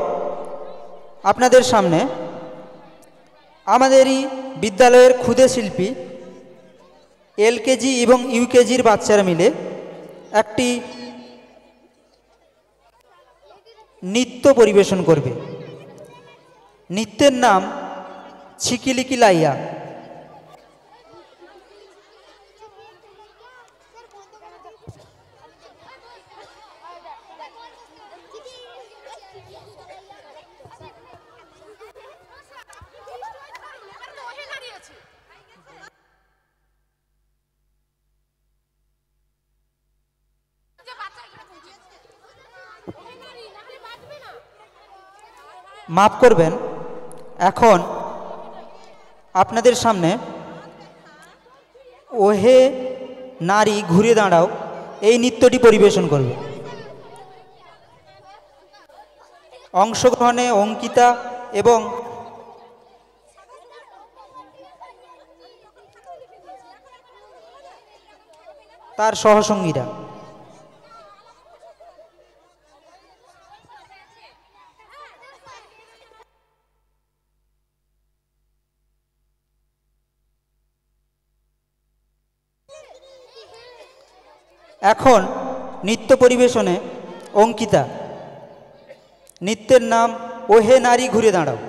আপনাদের সামনে আমাদেরই বিদ্যালয়ের ক্ষুদে শিল্পী এলকেজি এবং ইউকেজির বাচ্চারা মিলে একটি নৃত্য পরিবেশন করবে। নৃত্যের নাম ছিকিলিকি লাইয়া। মাফ করবেন, এখন আপনাদের সামনে ওহে নারী ঘুরে দাঁড়াও এই নৃত্যটি পরিবেশন করবে। অংশগ্রহণে অঙ্কিতা এবং তার সহসঙ্গীরা। এখন নৃত্য পরিবেশনে অঙ্কিতা, নৃত্যের নাম ওহে নারী ঘুরে দাঁড়াও।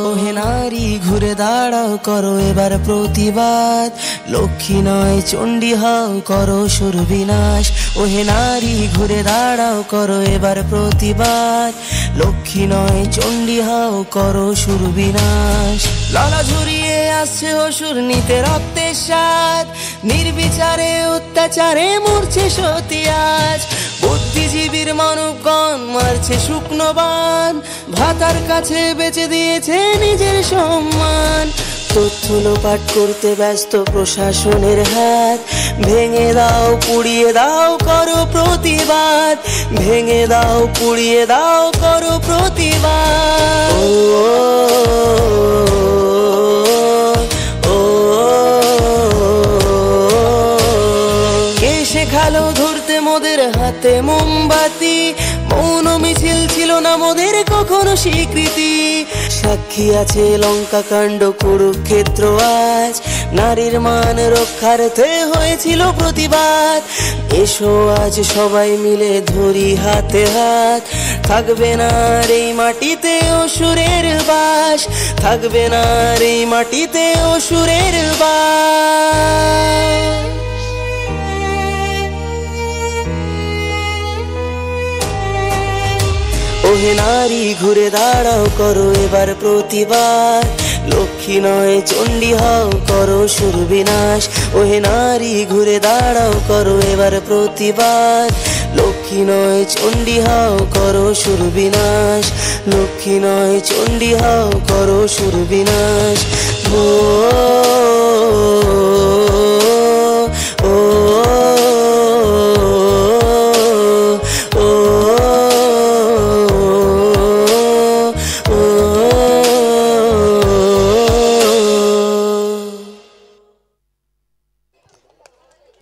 ওহে নারী ঘুরে দাঁড়াও করো এবার প্রতিবাদ, লক্ষ্মী নয় চণ্ডী হও করো সুর বিনাশ। ওহে নারী ঘুরে দাঁড়াও করো এবার প্রতিবাদ, লক্ষ্মী নয় চণ্ডী হও করো সুর বিনাশ। লালা ঝরিয়ে আসছে অসুর নিতে রক্তের স্বাদ, নির্বিচারে অত্যাচারে মরছে সতী আজ। বুদ্ধিজীবীর মানবগণ মারছে শুকনো বান, ভাতার কাছে বেচে দিয়েছে নিজের সম্মান। তথ্য লোপাট করতে ব্যস্ত প্রশাসনের হাত, ভেঙে দাও পুড়িয়ে দাও করো প্রতিবাদ, ভেঙে দাও পুড়িয়ে দাও করো প্রতিবাদ। কে শেখালো ধরতে মোদের হাতে মোমবাতি, মৌন মিছিল ছিল না মোদের কখনো স্বীকৃতি। সাক্ষী আছে লঙ্কা কাণ্ড কুরুক্ষেত্র আজ, নারীর মান রক্ষার্থে হয়েছিল প্রতিবাদ। এসো আজ সবাই মিলে ধরি হাতে হাত, থাকবে না আর এই মাটিতে অসুরের বাস, থাকবে না আর এই মাটিতে অসুরের বাস। ওহে নারী ঘুরে দাঁড়াও করো এবার প্রতিবাদ, লক্ষ্মী নয় চণ্ডী হও করো সুর বিনাশ। ওহে নারী ঘুরে দাঁড়াও করো এবার প্রতিবাদ, লক্ষ্মী নয় চণ্ডী হও করো সুর বিনাশ, লক্ষ্মী নয় চণ্ডী হও করো সুর বিনাশ। ও ও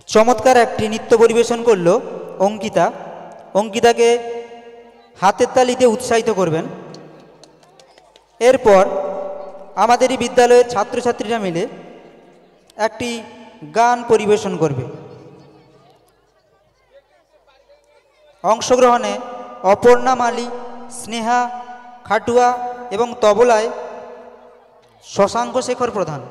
চমৎকার একটি নৃত্য পরিবেশন করলো অঙ্কিতা। অঙ্কিতাকে হাতের তালিতে উৎসাহিত করবেন। এরপর আমাদেরই বিদ্যালয়ের ছাত্রছাত্রীরা মিলে একটি গান পরিবেশন করবে। অংশগ্রহণে অপর্ণা মালি, স্নেহা খাটুয়া এবং তবলায় শশাঙ্ক শেখর প্রধান।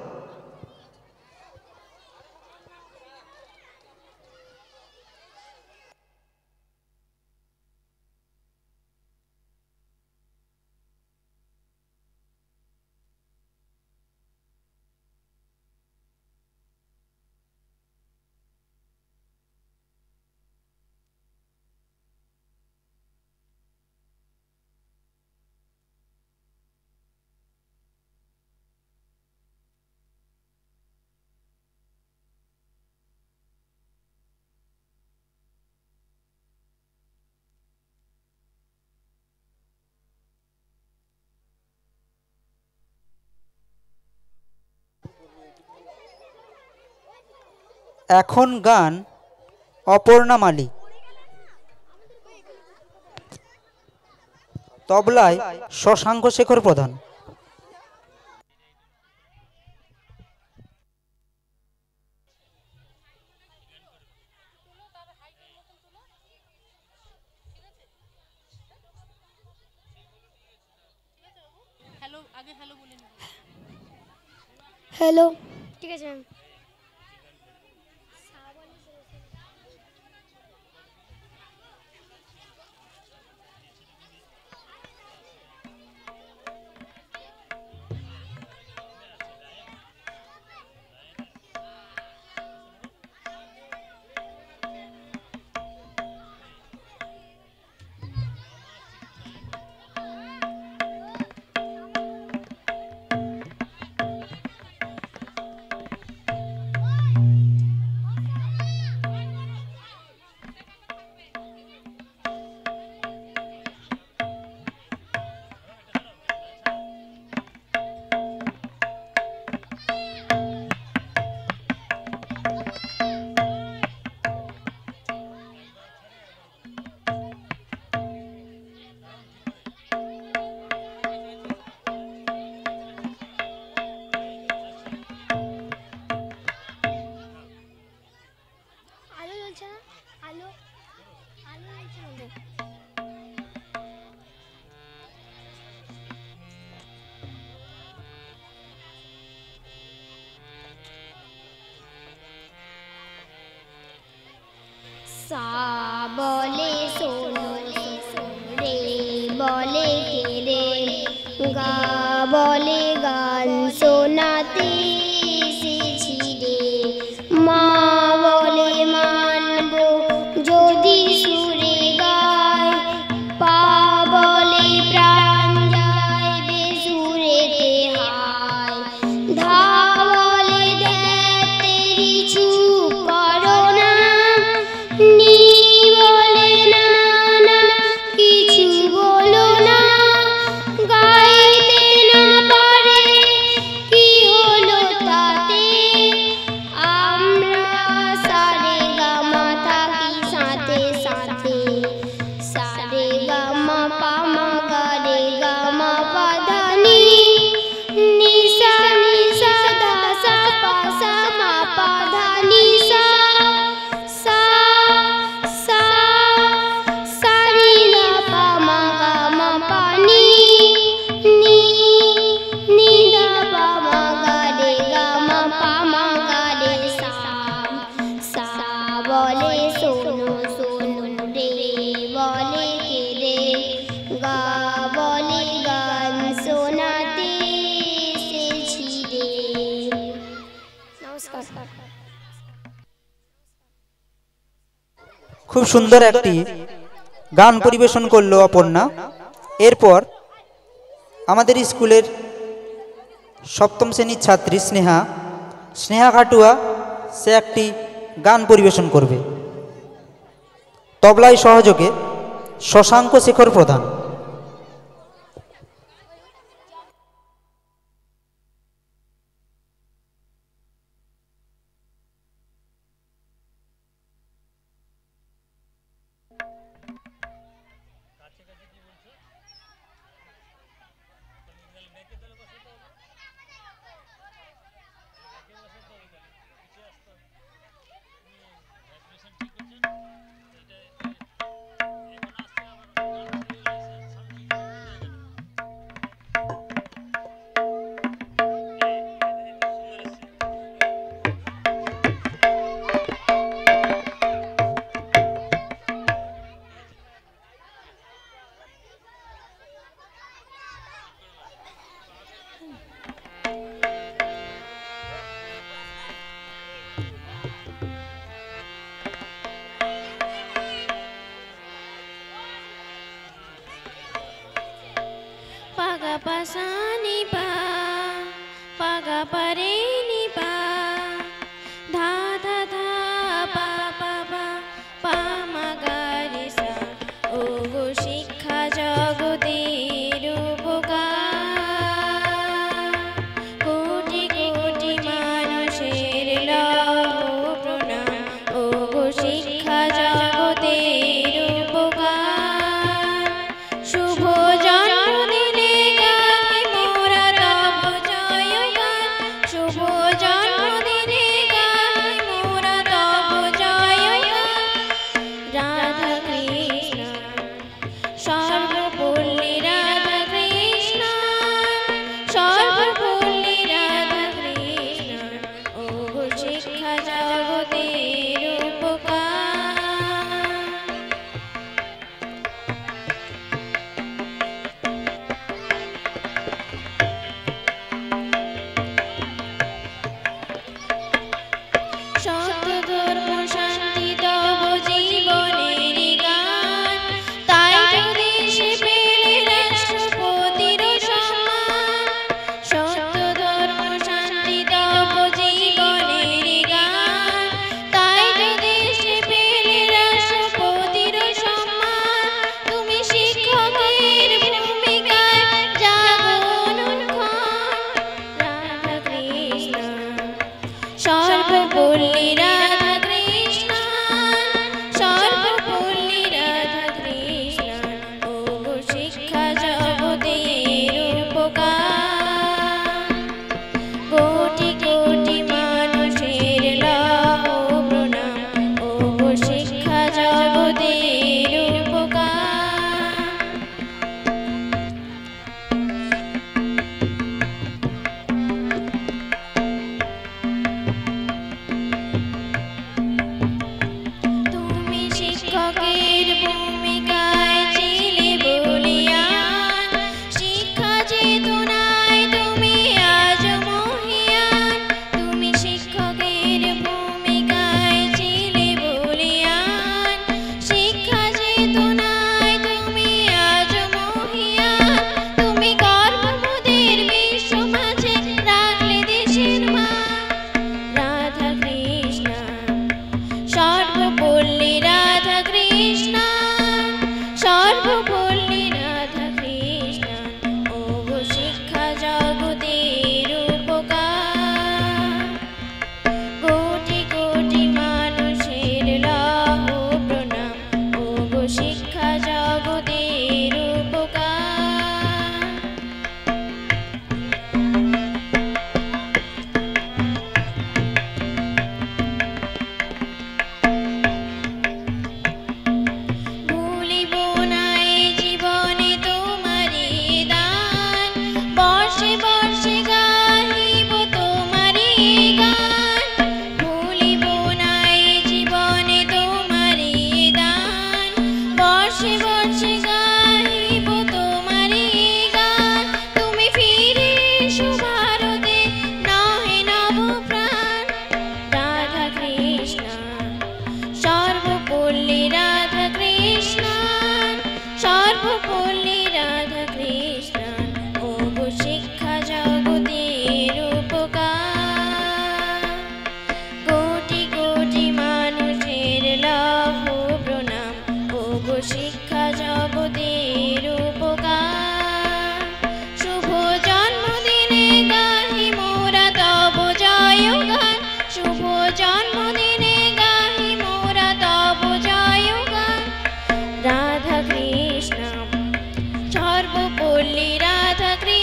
এখন গান অপর্ণা মালি, তবলায় শশাঙ্ক শেখর প্রধান। হ্যালো, ঠিক আছে ম্যাম। सा बोले सोनो रे बोले के रे गा बोले गान শোনাতে এসেছি রে মা বলে মানবো যদি সুরে গায় পা বলে প্রাণ যায় বেসুরেতে হায় ধা বলে দেখ তেরি চুপ করো না নি বলে না না কিছু বলো না গাইতে না পারে কি হলো তাতে আমরা সারে গামা থাকি সাথে সাথে সারে গামা পামা গারে গামা পাদানি নিসা নিসা দা সা পা সা মা পা ধা নিসা সা সা সা নি দা পা মা গা মা পা নি নি নি দা পা মা গা রে গা মা পা মা গা রে সা সা বলে শোনো শোনো রে বলে কে রে গা বলে গান শোনাতে এসেছি রে। নমস্কার। খুব সুন্দর একটি গান পরিবেশন করলো অপর্ণা। এরপর আমাদের স্কুলের সপ্তম শ্রেণীর ছাত্রী স্নেহা খাটুয়া সে একটি গান পরিবেশন করবে। তবলায় সহযোগে শশাঙ্ক শেখর প্রধান। Paga pasani pa, paga pare ni pa, dha dha dha pa pa pa, pa ma ga re sa, o go শিক্ষা জগতের উপকার, কোটি কোটি মানুষের লৌহ প্রণাম, ও গো শিক্ষা জগতের উপকার, শুভ জন্মদিনে গাই মোরা তব জয়গান, শুভ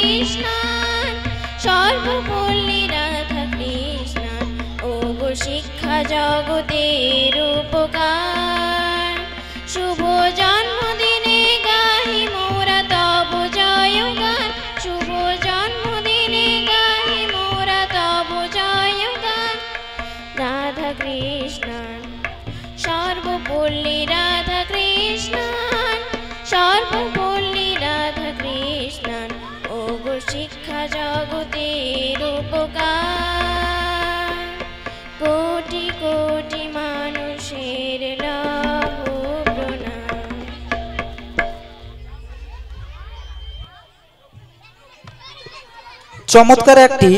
কৃষ্ণান সর্বপল্লী রাধা কৃষ্ণান ও গো শিক্ষা জগতের উপকার শুভ জন্মদিনে গাহি মোরা তব জয় গান শুভ জন্মদিনে গাহি মোরা তব জয় গান রাধা কৃষ্ণান সর্বপল্লী রাধা কৃষ্ণান সর্বপল্লী রাধা কৃষ্ণান ও গো শিক্ষা জগতের উপকার কোটি কোটি মানুষের লাভ প্রণাম। চমৎকার একটি